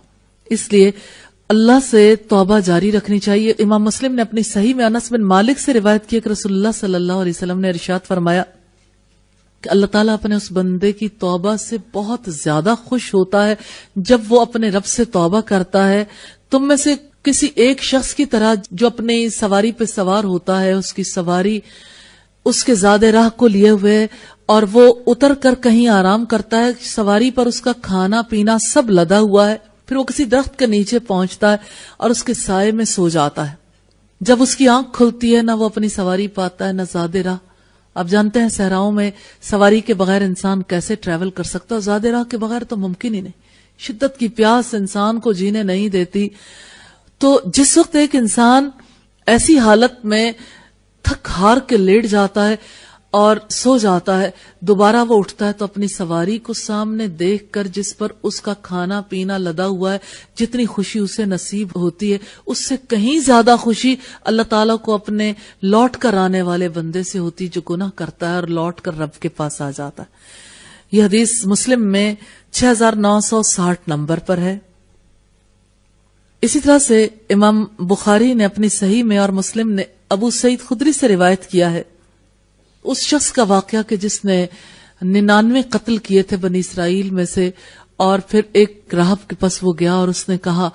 S1: اس لیے اللہ سے توبہ جاری رکھنی چاہیے۔ امام مسلم نے اپنی صحیح میں انس بن مالک سے روایت کی کہ رسول اللہ صلی اللہ علیہ وسلم نے ارشاد فرمایا کہ اللہ تعالیٰ اپنے اس بندے کی توبہ سے بہت زیادہ خوش ہوتا ہے جب وہ اپنے رب سے توبہ کرتا ہے۔ تم میں سے کسی ایک شخص کی طرح جو اپنی سواری پہ سوار ہوتا ہے، اس کی سواری اس کے زیادہ راہ کو لیے ہوئے اور وہ اتر کر کہیں آرام کرتا ہے، سواری پر اس کا کھانا پینا سب لدا ہوا ہے، پھر وہ کسی درخت کے نیچے پہنچتا ہے اور اس کے سائے میں سو جاتا ہے۔ جب اس کی آنکھ کھلتی ہے نہ وہ اپنی سواری پاتا ہے نہ زیادہ راہ۔ آپ جانتے ہیں صحراؤں میں سواری کے بغیر انسان کیسے ٹریول کر سکتا ہے، زیادہ راہ کے بغیر تو ممکن ہی نہیں۔ شدت کی پیاس انسان کو جینے نہیں دیتی۔ تو جس وقت ایک انسان ایسی حالت میں تھک ہار کے لیٹ جاتا ہے اور سو جاتا ہے، دوبارہ وہ اٹھتا ہے تو اپنی سواری کو سامنے دیکھ کر جس پر اس کا کھانا پینا لدا ہوا ہے، جتنی خوشی اسے نصیب ہوتی ہے اس سے کہیں زیادہ خوشی اللہ تعالیٰ کو اپنے لوٹ کر آنے والے بندے سے ہوتی جو گناہ کرتا ہے اور لوٹ کر رب کے پاس آ جاتا ہے۔ یہ حدیث مسلم میں 6960 نمبر پر ہے۔ اسی طرح سے امام بخاری نے اپنی صحیح میں اور مسلم نے ابو سعید خدری سے روایت کیا ہے اس شخص کا واقعہ کہ جس نے 99 قتل کیے تھے بنی اسرائیل میں سے، اور پھر ایک راہب کے پاس وہ گیا اور اس نے کہا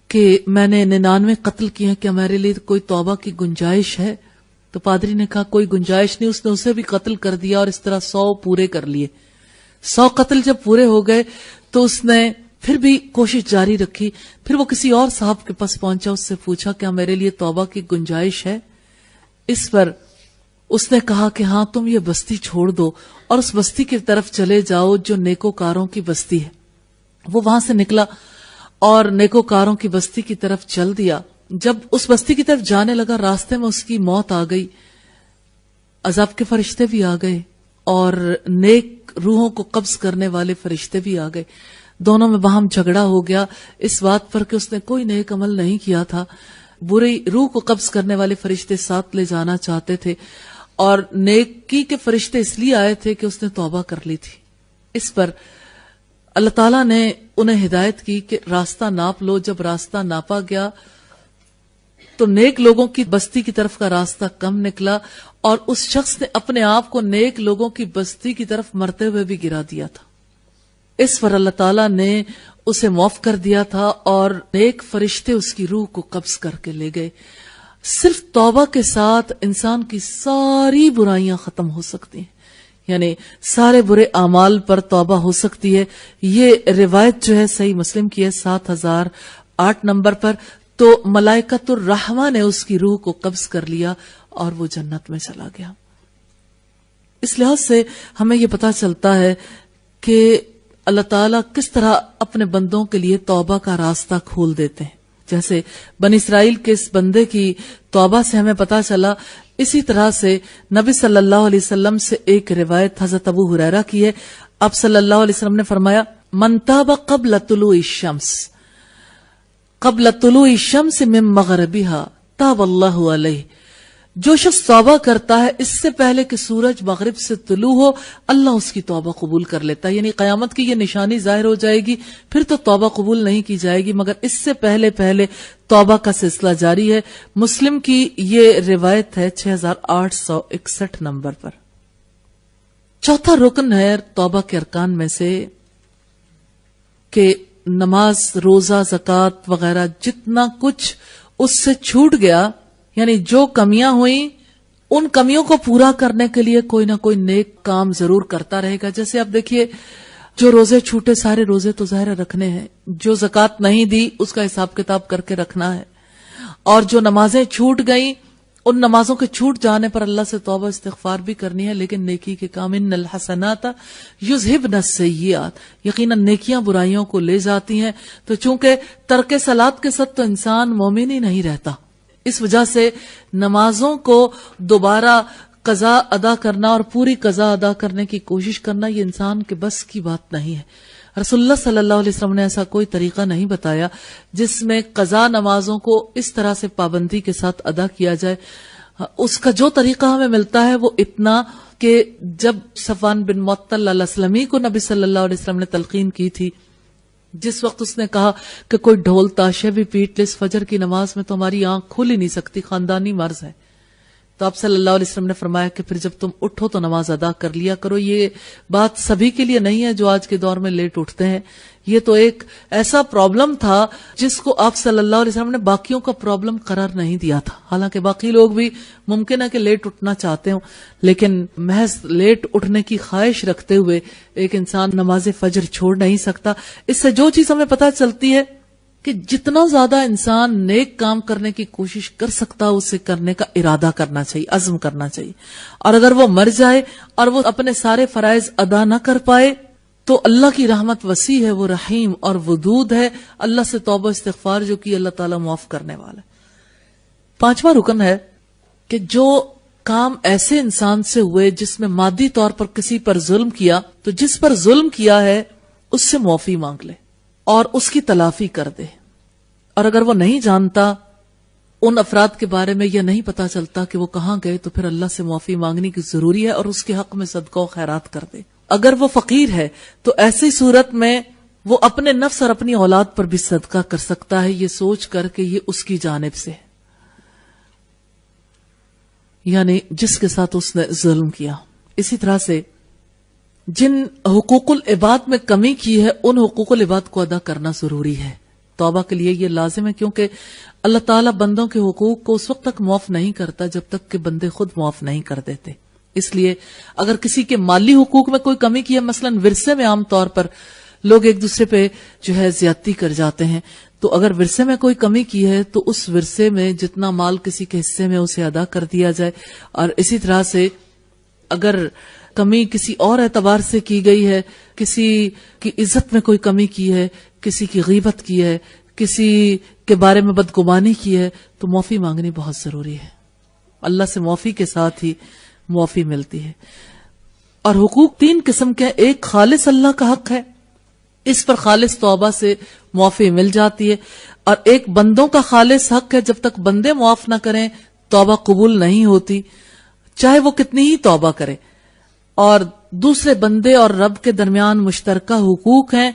S1: کہ میں نے 99 قتل کیے ہیں، کیا میرے لیے کوئی توبہ کی گنجائش ہے؟ تو پادری نے کہا کوئی گنجائش نہیں۔ اس نے اسے بھی قتل کر دیا اور اس طرح 100 پورے کر لیے۔ 100 قتل جب پورے ہو گئے تو اس نے پھر بھی کوشش جاری رکھی، پھر وہ کسی اور صاحب کے پاس پہنچا، اس سے پوچھا کیا میرے لیے توبہ کی گنجائش ہے؟ اس پر اس نے کہا کہ ہاں تم یہ بستی چھوڑ دو اور اس بستی کی طرف چلے جاؤ جو نیکوکاروں کی بستی ہے۔ وہ وہاں سے نکلا اور نیکوکاروں کی بستی کی طرف چل دیا۔ جب اس بستی کی طرف جانے لگا راستے میں اس کی موت آ گئی، عذاب کے فرشتے بھی آ گئے اور نیک روحوں کو قبض کرنے والے فرشتے بھی آ گئے۔ دونوں میں باہم جھگڑا ہو گیا اس بات پر کہ اس نے کوئی نیک عمل نہیں کیا تھا۔ بری روح کو قبض کرنے والے فرشتے ساتھ لے جانا چاہتے تھے اور نیکی کے فرشتے اس لیے آئے تھے کہ اس نے توبہ کر لی تھی۔ اس پر اللہ تعالیٰ نے انہیں ہدایت کی کہ راستہ ناپ لو۔ جب راستہ ناپا گیا تو نیک لوگوں کی بستی کی طرف کا راستہ کم نکلا اور اس شخص نے اپنے آپ کو نیک لوگوں کی بستی کی طرف مرتے ہوئے بھی گرا دیا تھا۔ اس پر اللہ تعالیٰ نے اسے معاف کر دیا تھا اور نیک فرشتے اس کی روح کو قبض کر کے لے گئے۔ صرف توبہ کے ساتھ انسان کی ساری برائیاں ختم ہو سکتی ہیں، یعنی سارے برے اعمال پر توبہ ہو سکتی ہے۔ یہ روایت جو ہے صحیح مسلم کی ہے 7008 نمبر پر۔ تو ملائکۃ الرحمہ نے اس کی روح کو قبض کر لیا اور وہ جنت میں چلا گیا۔ اس لحاظ سے ہمیں یہ پتہ چلتا ہے کہ اللہ تعالیٰ کس طرح اپنے بندوں کے لیے توبہ کا راستہ کھول دیتے ہیں۔ جیسے بنی اسرائیل کے اس بندے کی توبہ سے ہمیں پتہ چلا، اسی طرح سے نبی صلی اللہ علیہ وسلم سے ایک روایت حضرت ابو ہریرہ کی ہے۔ آپ صلی اللہ علیہ وسلم نے فرمایا من تاب قبل طلوع الشمس من مغربها تاب اللہ علیہ، جو شخص توبہ کرتا ہے اس سے پہلے کہ سورج مغرب سے طلوع ہو، اللہ اس کی توبہ قبول کر لیتا ہے. یعنی قیامت کی یہ نشانی ظاہر ہو جائے گی، پھر تو توبہ قبول نہیں کی جائے گی، مگر اس سے پہلے توبہ کا سلسلہ جاری ہے. مسلم کی یہ روایت ہے 6861 نمبر پر. چوتھا رکن ہے توبہ کے ارکان میں سے کہ نماز، روزہ، زکوٰۃ وغیرہ جتنا کچھ اس سے چھوٹ گیا، یعنی جو کمیاں ہوئیں ان کمیوں کو پورا کرنے کے لیے کوئی نہ کوئی نیک کام ضرور کرتا رہے گا. جیسے آپ دیکھیے، جو روزے چھوٹے سارے روزے تو ظاہر رکھنے ہیں، جو زکوٰۃ نہیں دی اس کا حساب کتاب کر کے رکھنا ہے، اور جو نمازیں چھوٹ گئیں ان نمازوں کے چھوٹ جانے پر اللہ سے توبہ استغفار بھی کرنی ہے. لیکن نیکی کے کام، ان الحسنات یذہبن السیئات، یقیناً نیکیاں برائیوں کو لے جاتی ہیں. تو چونکہ ترک صلاۃ کے ساتھ تو انسان مومن ہی نہیں رہتا، اس وجہ سے نمازوں کو دوبارہ قضا ادا کرنا اور پوری قضا ادا کرنے کی کوشش کرنا یہ انسان کے بس کی بات نہیں ہے. رسول اللہ صلی اللہ علیہ وسلم نے ایسا کوئی طریقہ نہیں بتایا جس میں قضا نمازوں کو اس طرح سے پابندی کے ساتھ ادا کیا جائے. اس کا جو طریقہ ہمیں ملتا ہے وہ اتنا کہ جب صفوان بن معطل الاسلمی کو نبی صلی اللہ علیہ وسلم نے تلقین کی تھی، جس وقت اس نے کہا کہ کوئی ڈھول تاشے بھی پیٹ لے اس فجر کی نماز میں تو ہماری آنکھ کھل ہی نہیں سکتی، خاندانی مرض ہے، تو آپ صلی اللہ علیہ وسلم نے فرمایا کہ پھر جب تم اٹھو تو نماز ادا کر لیا کرو. یہ بات سبھی کے لیے نہیں ہے جو آج کے دور میں لیٹ اٹھتے ہیں. یہ تو ایک ایسا پرابلم تھا جس کو آپ صلی اللہ علیہ وسلم نے باقیوں کا پرابلم قرار نہیں دیا تھا. حالانکہ باقی لوگ بھی ممکن ہے کہ لیٹ اٹھنا چاہتے ہوں، لیکن محض لیٹ اٹھنے کی خواہش رکھتے ہوئے ایک انسان نماز فجر چھوڑ نہیں سکتا. اس سے جو چیز ہمیں پتہ چلتی ہے کہ جتنا زیادہ انسان نیک کام کرنے کی کوشش کر سکتا اسے کرنے کا ارادہ کرنا چاہیے، عزم کرنا چاہیے. اور اگر وہ مر جائے اور وہ اپنے سارے فرائض ادا نہ کر پائے تو اللہ کی رحمت وسیع ہے، وہ رحیم اور ودود ہے. اللہ سے توبہ استغفار جو کی اللہ تعالیٰ معاف کرنے والا ہے. پانچواں رکن ہے کہ جو کام ایسے انسان سے ہوئے جس میں مادی طور پر کسی پر ظلم کیا، تو جس پر ظلم کیا ہے اس سے معافی مانگ لے اور اس کی تلافی کر دے. اور اگر وہ نہیں جانتا ان افراد کے بارے میں یا نہیں پتا چلتا کہ وہ کہاں گئے، تو پھر اللہ سے معافی مانگنے کی ضروری ہے اور اس کے حق میں صدقہ و خیرات کر دے. اگر وہ فقیر ہے تو ایسی صورت میں وہ اپنے نفس اور اپنی اولاد پر بھی صدقہ کر سکتا ہے، یہ سوچ کر کہ یہ اس کی جانب سے ہے، یعنی جس کے ساتھ اس نے ظلم کیا. اسی طرح سے جن حقوق العباد میں کمی کی ہے ان حقوق العباد کو ادا کرنا ضروری ہے. توبہ کے لیے یہ لازم ہے، کیونکہ اللہ تعالیٰ بندوں کے حقوق کو اس وقت تک معاف نہیں کرتا جب تک کہ بندے خود معاف نہیں کر دیتے. اس لیے اگر کسی کے مالی حقوق میں کوئی کمی کی ہے، مثلا ورثے میں عام طور پر لوگ ایک دوسرے پہ جو ہے زیادتی کر جاتے ہیں، تو اگر ورثے میں کوئی کمی کی ہے تو اس ورثے میں جتنا مال کسی کے حصے میں اسے ادا کر دیا جائے. اور اسی طرح سے اگر کمی کسی اور اعتبار سے کی گئی ہے، کسی کی عزت میں کوئی کمی کی ہے، کسی کی غیبت کی ہے، کسی کے بارے میں بدگمانی کی ہے، تو معافی مانگنی بہت ضروری ہے. اللہ سے معافی کے ساتھ ہی معافی ملتی ہے. اور حقوق تین قسم کے ہیں. ایک خالص اللہ کا حق ہے، اس پر خالص توبہ سے معافی مل جاتی ہے. اور ایک بندوں کا خالص حق ہے، جب تک بندے معاف نہ کریں توبہ قبول نہیں ہوتی، چاہے وہ کتنی ہی توبہ کرے. اور دوسرے بندے اور رب کے درمیان مشترکہ حقوق ہیں،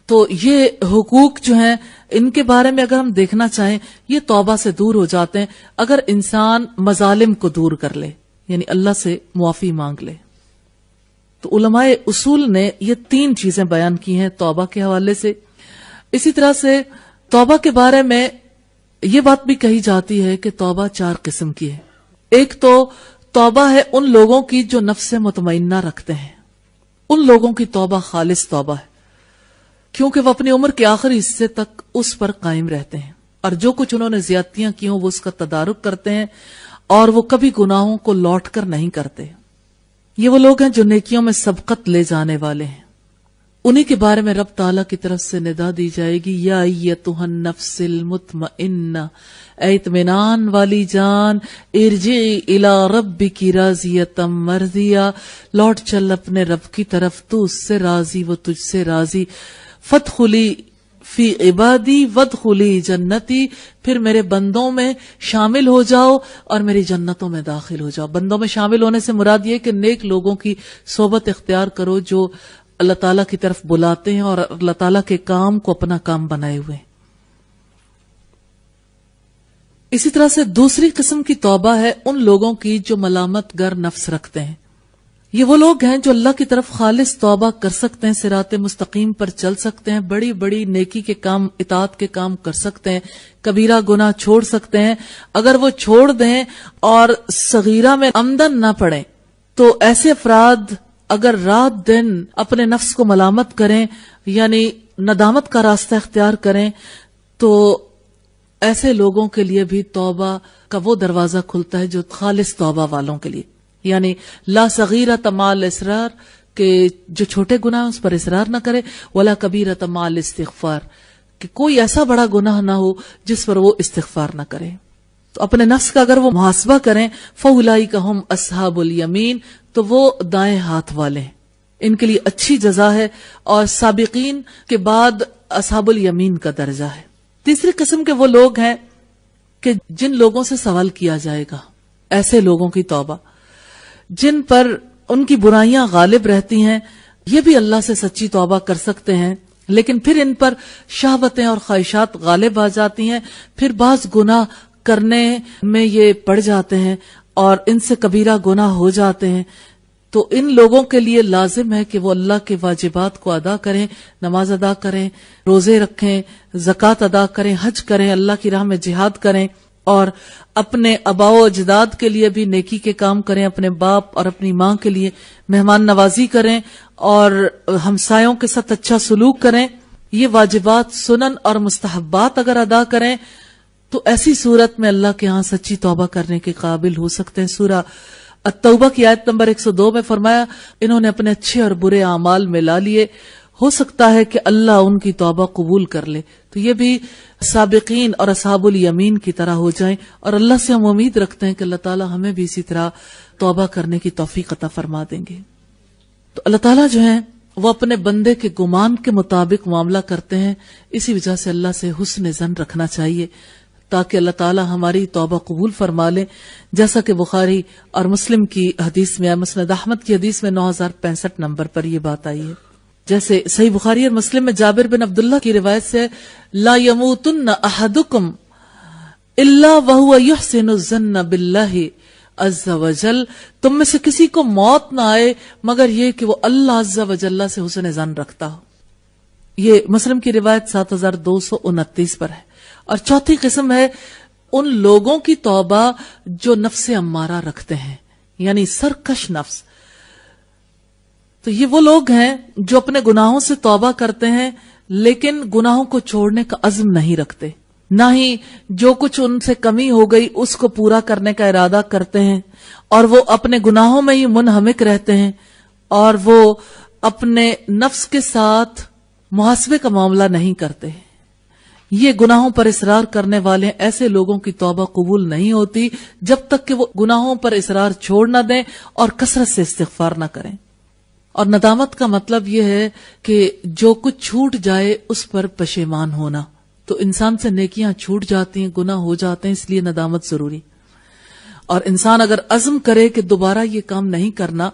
S1: تو یہ حقوق جو ہیں ان کے بارے میں اگر ہم دیکھنا چاہیں یہ توبہ سے دور ہو جاتے ہیں اگر انسان مظالم کو دور کر لے، یعنی اللہ سے معافی مانگ لے. تو علماء اصول نے یہ تین چیزیں بیان کی ہیں توبہ کے حوالے سے. اسی طرح سے توبہ کے بارے میں یہ بات بھی کہی جاتی ہے کہ توبہ چار قسم کی ہے. ایک تو توبہ ہے ان لوگوں کی جو نفس مطمئنہ رکھتے ہیں، ان لوگوں کی توبہ خالص توبہ ہے، کیونکہ وہ اپنی عمر کے آخری حصے تک اس پر قائم رہتے ہیں اور جو کچھ انہوں نے زیادتیاں کی ہوں وہ اس کا تدارک کرتے ہیں اور وہ کبھی گناہوں کو لوٹ کر نہیں کرتے. یہ وہ لوگ ہیں جو نیکیوں میں سبقت لے جانے والے ہیں. انہی کے بارے میں رب تعالیٰ کی طرف سے ندا دی جائے گی، یا ایتھا النفس المطمئنہ، اے اطمینان والی جان، ارجعی الی ربک راضیۃ مرضیہ، لوٹ چل اپنے رب کی طرف، تو اس سے راضی وہ تجھ سے راضی. فادخلی فی عبادی وادخلی جنتی، پھر میرے بندوں میں شامل ہو جاؤ اور میری جنتوں میں داخل ہو جاؤ۔ بندوں میں شامل ہونے سے مراد یہ کہ نیک لوگوں کی صحبت اختیار کرو جو اللہ تعالیٰ کی طرف بلاتے ہیں اور اللہ تعالیٰ کے کام کو اپنا کام بنائے ہوئے ہیں۔ اسی طرح سے دوسری قسم کی توبہ ہے ان لوگوں کی جو ملامت گر نفس رکھتے ہیں۔ یہ وہ لوگ ہیں جو اللہ کی طرف خالص توبہ کر سکتے ہیں، صراط مستقیم پر چل سکتے ہیں، بڑی بڑی نیکی کے کام، اطاعت کے کام کر سکتے ہیں، کبیرہ گناہ چھوڑ سکتے ہیں۔ اگر وہ چھوڑ دیں اور صغیرہ میں عمدن نہ پڑیں تو ایسے افراد اگر رات دن اپنے نفس کو ملامت کریں، یعنی ندامت کا راستہ اختیار کریں، تو ایسے لوگوں کے لیے بھی توبہ کا وہ دروازہ کھلتا ہے جو خالص توبہ والوں کے لیے، یعنی لا صغیرۃ مع الاصرار، کہ جو چھوٹے گناہ اس پر اصرار نہ کرے، ولا کبیرۃ مع الاستغفار، کہ کوئی ایسا بڑا گناہ نہ ہو جس پر وہ استغفار نہ کرے۔ تو اپنے نفس کا اگر وہ محاسبہ کریں، فَأُولَئِكَ هُمْ أَصْحَابُ الْيَمِينَ، تو وہ دائیں ہاتھ والے ہیں، ان کے لیے اچھی جزا ہے، اور سابقین کے بعد اصحاب الیمین کا درجہ ہے۔ تیسری قسم کے وہ لوگ ہیں کہ جن لوگوں سے سوال کیا جائے گا، ایسے لوگوں کی توبہ جن پر ان کی برائیاں غالب رہتی ہیں، یہ بھی اللہ سے سچی توبہ کر سکتے ہیں، لیکن پھر ان پر شہوتیں اور خواہشات غالب آ جاتی ہیں، پھر بعض گناہ کرنے میں یہ پڑ جاتے ہیں اور ان سے کبیرہ گناہ ہو جاتے ہیں۔ تو ان لوگوں کے لیے لازم ہے کہ وہ اللہ کے واجبات کو ادا کریں، نماز ادا کریں، روزے رکھیں، زکوٰۃ ادا کریں، حج کریں، اللہ کی راہ میں جہاد کریں، اور اپنے آباء و اجداد کے لیے بھی نیکی کے کام کریں، اپنے باپ اور اپنی ماں کے لیے مہمان نوازی کریں، اور ہمسایوں کے ساتھ اچھا سلوک کریں۔ یہ واجبات، سنن اور مستحبات اگر ادا کریں تو ایسی صورت میں اللہ کے ہاں سچی توبہ کرنے کے قابل ہو سکتے ہیں۔ سورہ التوبہ کی آیت نمبر 102 میں فرمایا، انہوں نے اپنے اچھے اور برے اعمال ملا لیے، ہو سکتا ہے کہ اللہ ان کی توبہ قبول کر لے۔ تو یہ بھی سابقین اور اصحاب الیمین کی طرح ہو جائیں، اور اللہ سے ہم امید رکھتے ہیں کہ اللہ تعالی ہمیں بھی اسی طرح توبہ کرنے کی توفیق عطا فرما دیں گے۔ تو اللہ تعالیٰ جو ہیں وہ اپنے بندے کے گمان کے مطابق معاملہ کرتے ہیں، اسی وجہ سے اللہ سے حسن ظن رکھنا چاہیے تاکہ اللہ تعالیٰ ہماری توبہ قبول فرما لے، جیسا کہ بخاری اور مسلم کی حدیث میں، مسند احمد کی حدیث میں 9065 نمبر پر یہ بات آئی ہے۔ جیسے صحیح بخاری اور مسلم میں جابر بن عبداللہ کی روایت سے، لا یموتن احدکم الا وهو یحسن الظن باللہ عز وجل، تم میں سے کسی کو موت نہ آئے مگر یہ کہ وہ اللہ عز وجل سے حسن ظن رکھتا ہو۔ یہ مسلم کی روایت 7229 پر ہے۔ اور چوتھی قسم ہے ان لوگوں کی توبہ جو نفس امارہ رکھتے ہیں، یعنی سرکش نفس۔ تو یہ وہ لوگ ہیں جو اپنے گناہوں سے توبہ کرتے ہیں لیکن گناہوں کو چھوڑنے کا عزم نہیں رکھتے، نہ ہی جو کچھ ان سے کمی ہو گئی اس کو پورا کرنے کا ارادہ کرتے ہیں، اور وہ اپنے گناہوں میں ہی منہمک رہتے ہیں، اور وہ اپنے نفس کے ساتھ محاسبے کا معاملہ نہیں کرتے۔ یہ گناہوں پر اصرار کرنے والے ایسے لوگوں کی توبہ قبول نہیں ہوتی جب تک کہ وہ گناہوں پر اصرار چھوڑ نہ دیں اور کثرت سے استغفار نہ کریں۔ اور ندامت کا مطلب یہ ہے کہ جو کچھ چھوٹ جائے اس پر پشیمان ہونا۔ تو انسان سے نیکیاں چھوٹ جاتی ہیں، گناہ ہو جاتے ہیں، اس لیے ندامت ضروری۔ اور انسان اگر عزم کرے کہ دوبارہ یہ کام نہیں کرنا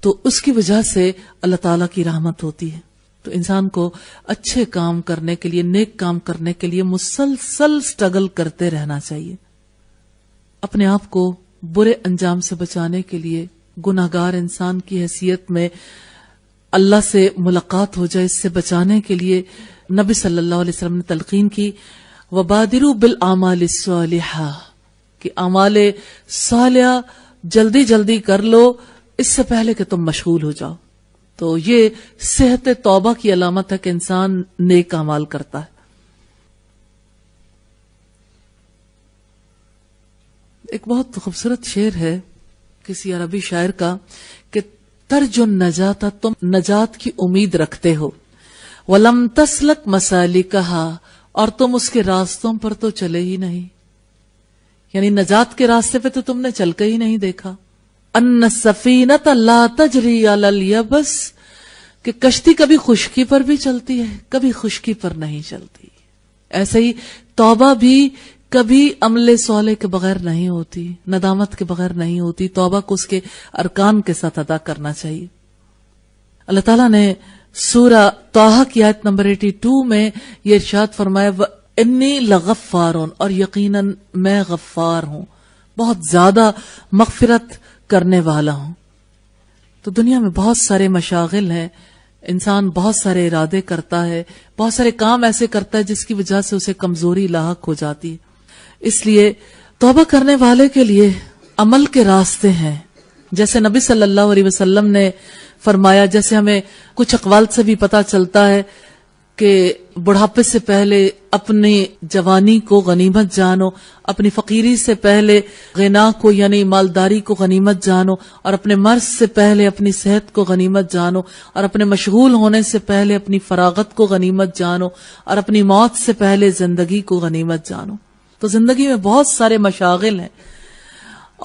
S1: تو اس کی وجہ سے اللہ تعالیٰ کی رحمت ہوتی ہے۔ تو انسان کو اچھے کام کرنے کے لیے، نیک کام کرنے کے لیے مسلسل سٹرگل کرتے رہنا چاہیے۔ اپنے آپ کو برے انجام سے بچانے کے لیے، گناہگار انسان کی حیثیت میں اللہ سے ملاقات ہو جائے، اس سے بچانے کے لیے نبی صلی اللہ علیہ وسلم نے تلقین کی، وَبَادِرُوا بِالْأَعْمَالِ الصَّالِحَةِ، کہ اعمال صالحہ جلدی جلدی کر لو اس سے پہلے کہ تم مشغول ہو جاؤ۔ تو یہ صحت توبہ کی علامت ہے کہ انسان نیک اعمال کرتا ہے۔ ایک بہت خوبصورت شعر ہے کسی عربی شاعر کا کہ ترجو النجات، تم نجات کی امید رکھتے ہو، ولم تسلک مسالکہا، اور تم اس کے راستوں پر تو چلے ہی نہیں، یعنی نجات کے راستے پہ تو تم نے چل کے ہی نہیں دیکھا۔ ان السفینۃ لا تجری علی الیبس، کہ کہ کشتی کبھی خشکی پر بھی چلتی ہے، کبھی خشکی پر نہیں چلتی. ایسے ہی توبہ بھی کبھی عمل صالح کے بغیر نہیں ہوتی، ندامت کے بغیر نہیں ہوتی. توبہ کو اس کے ارکان کے ساتھ ادا کرنا چاہیے. اللہ تعالیٰ نے سورہ طٰہٰ کی آیت نمبر 82 میں یہ ارشاد فرمایا وَإِنِّي لَغَفَّارٌ، اور یقیناً میں غفار ہوں، بہت زیادہ مغفرت کرنے والا ہوں. تو دنیا میں بہت سارے مشاغل ہیں، انسان بہت سارے ارادے کرتا ہے، بہت سارے کام ایسے کرتا ہے جس کی وجہ سے اسے کمزوری لاحق ہو جاتی ہے. اس لیے توبہ کرنے والے کے لیے عمل کے راستے ہیں. جیسے نبی صلی اللہ علیہ وسلم نے فرمایا، جیسے ہمیں کچھ اقوال سے بھی پتا چلتا ہے کہ بڑھاپے سے پہلے اپنی جوانی کو غنیمت جانو، اپنی فقیری سے پہلے غنا کو یعنی مالداری کو غنیمت جانو، اور اپنے مرض سے پہلے اپنی صحت کو غنیمت جانو، اور اپنے مشغول ہونے سے پہلے اپنی فراغت کو غنیمت جانو، اور اپنی موت سے پہلے زندگی کو غنیمت جانو. تو زندگی میں بہت سارے مشاغل ہیں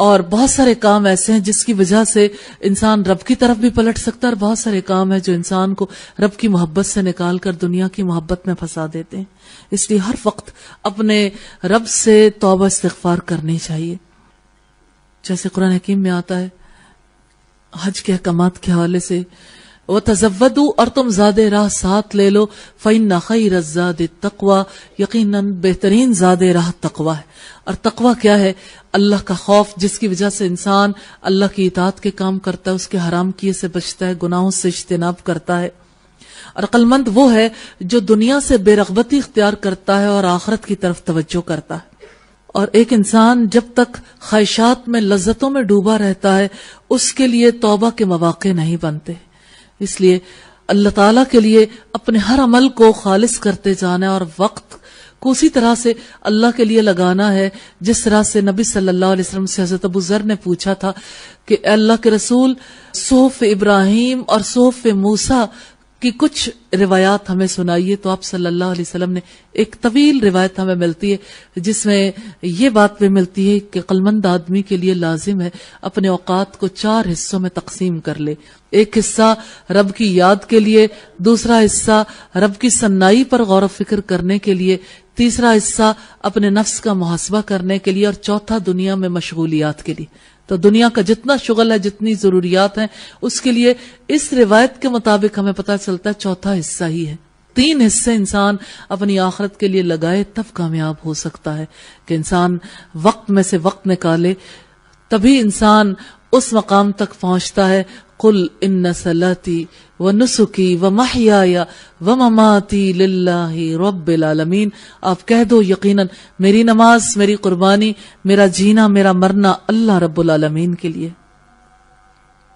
S1: اور بہت سارے کام ایسے ہیں جس کی وجہ سے انسان رب کی طرف بھی پلٹ سکتا ہے، اور بہت سارے کام ہیں جو انسان کو رب کی محبت سے نکال کر دنیا کی محبت میں پھنسا دیتے ہیں. اس لیے ہر وقت اپنے رب سے توبہ استغفار کرنی چاہیے. جیسے قرآن حکیم میں آتا ہے حج کے احکامات کے حوالے سے وَتَزَوَّدُوا، اور تم زاد راہ ساتھ لے لو، فَإِنَّ خَيْرَ الزَّادِ التَّقْوَى، یقیناً بہترین زاد راہ تقوی ہے. اور تقوی کیا ہے؟ اللہ کا خوف، جس کی وجہ سے انسان اللہ کی اطاعت کے کام کرتا ہے، اس کے حرام کیے سے بچتا ہے، گناہوں سے اجتناب کرتا ہے. اور عقل مند وہ ہے جو دنیا سے بے رغبتی اختیار کرتا ہے اور آخرت کی طرف توجہ کرتا ہے. اور ایک انسان جب تک خواہشات میں لذتوں میں ڈوبا رہتا ہے اس کے لیے توبہ کے مواقع نہیں بنتے. اس لیے اللہ تعالیٰ کے لیے اپنے ہر عمل کو خالص کرتے جانا ہے اور وقت کو اسی طرح سے اللہ کے لیے لگانا ہے جس طرح سے نبی صلی اللہ علیہ وسلم سے حضرت ابو ذر نے پوچھا تھا کہ اے اللہ کے رسول، صحف ابراہیم اور صحف موسیٰ کی کچھ روایات ہمیں سنائیے. تو آپ صلی اللہ علیہ وسلم نے ایک طویل روایت ہمیں ملتی ہے جس میں یہ بات بھی ملتی ہے کہ عقلمند آدمی کے لیے لازم ہے اپنے اوقات کو 4 حصوں میں تقسیم کر لے. ایک حصہ رب کی یاد کے لیے، دوسرا حصہ رب کی سنائی پر غور و فکر کرنے کے لیے، تیسرا حصہ اپنے نفس کا محاسبہ کرنے کے لیے، اور چوتھا دنیا میں مشغولیات کے لیے. تو دنیا کا جتنا شغل ہے، جتنی ضروریات ہیں، اس کے لیے اس روایت کے مطابق ہمیں پتہ چلتا ہے چوتھا حصہ ہی ہے. 3 حصے انسان اپنی آخرت کے لیے لگائے تب کامیاب ہو سکتا ہے کہ انسان وقت میں سے وقت نکالے، تبھی انسان اس مقام تک پہنچتا ہے. قل ان صلاتي ونسكي ومحياي ومماتي للہ رب العالمین، آپ کہہ دو یقیناً میری نماز، میری قربانی، میرا جینا، میرا مرنا اللہ رب العالمین کے لیے.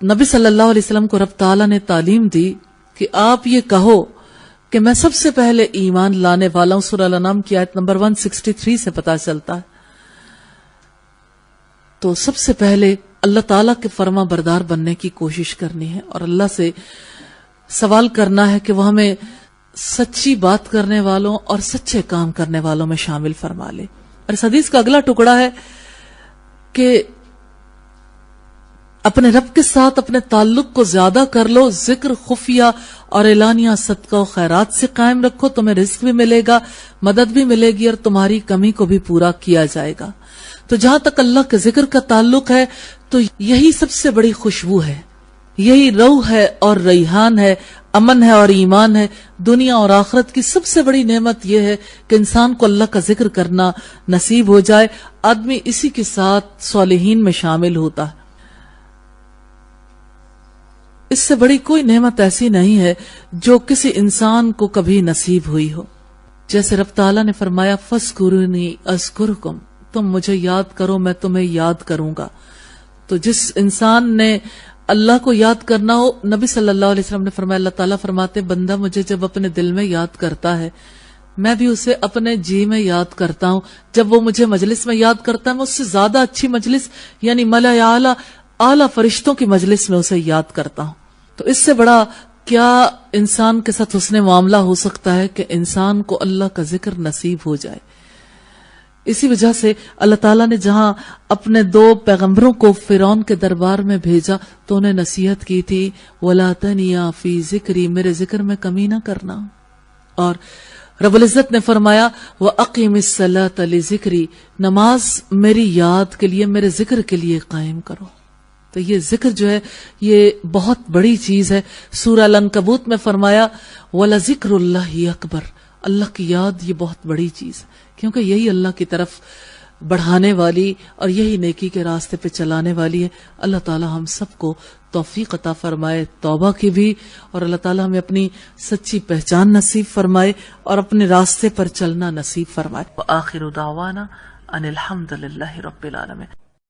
S1: نبی صلی اللہ علیہ وسلم کو رب تعالیٰ نے تعلیم دی کہ آپ یہ کہو کہ میں سب سے پہلے ایمان لانے والا ہوں. سورہ الانعام کی آیت نمبر 163 سے پتہ چلتا ہے. تو سب سے پہلے اللہ تعالیٰ کے فرما بردار بننے کی کوشش کرنی ہے اور اللہ سے سوال کرنا ہے کہ وہ ہمیں سچی بات کرنے والوں اور سچے کام کرنے والوں میں شامل فرما لے. اور اس حدیث کا اگلا ٹکڑا ہے کہ اپنے رب کے ساتھ اپنے تعلق کو زیادہ کر لو، ذکر خفیہ اور اعلانیہ صدقہ و خیرات سے قائم رکھو، تمہیں رزق بھی ملے گا، مدد بھی ملے گی، اور تمہاری کمی کو بھی پورا کیا جائے گا. تو جہاں تک اللہ کے ذکر کا تعلق ہے تو یہی سب سے بڑی خوشبو ہے، یہی روح ہے اور ریحان ہے، امن ہے اور ایمان ہے. دنیا اور آخرت کی سب سے بڑی نعمت یہ ہے کہ انسان کو اللہ کا ذکر کرنا نصیب ہو جائے. آدمی اسی کے ساتھ صالحین میں شامل ہوتا ہے. اس سے بڑی کوئی نعمت ایسی نہیں ہے جو کسی انسان کو کبھی نصیب ہوئی ہو. جیسے رب تعالیٰ نے فرمایا فَاذْكُرُونِي أَذْكُرْكُمْ، تم مجھے یاد کرو میں تمہیں یاد کروں گا. تو جس انسان نے اللہ کو یاد کرنا ہو، نبی صلی اللہ علیہ وسلم نے فرمایا، اللہ تعالیٰ فرماتے بندہ مجھے جب اپنے دل میں یاد کرتا ہے میں بھی اسے اپنے جی میں یاد کرتا ہوں. جب وہ مجھے مجلس میں یاد کرتا ہے میں اس سے زیادہ اچھی مجلس یعنی ملأ اعلیٰ فرشتوں کی مجلس میں اسے یاد کرتا ہوں. تو اس سے بڑا کیا انسان کے ساتھ حسن معاملہ ہو سکتا ہے کہ انسان کو اللہ کا ذکر نصیب ہو جائے. اسی وجہ سے اللہ تعالیٰ نے جہاں اپنے 2 پیغمبروں کو فرعون کے دربار میں بھیجا تو انہیں نصیحت کی تھی وَلَا تَنِيَا فِي ذِكْرِي، میرے ذکر میں کمی نہ کرنا. اور رب العزت نے فرمایا وَأَقِمِ الصَّلَاةَ لِذِكْرِي، نماز میری یاد کے لیے، میرے ذکر کے لیے قائم کرو. تو یہ ذکر جو ہے یہ بہت بڑی چیز ہے. سورہ العنکبوت میں فرمایا وَلَذِكْرُ اللَّهِ أَكْبَرُ، اللہ کی یاد یہ بہت بڑی چیز ہے، کیونکہ یہی اللہ کی طرف بڑھانے والی اور یہی نیکی کے راستے پہ چلانے والی ہے. اللہ تعالی ہم سب کو توفیق عطا فرمائے توبہ کی بھی، اور اللہ تعالی ہمیں اپنی سچی پہچان نصیب فرمائے اور اپنے راستے پر چلنا نصیب فرمائے. وآخر دعوانا ان الحمد للہ رب العالمین.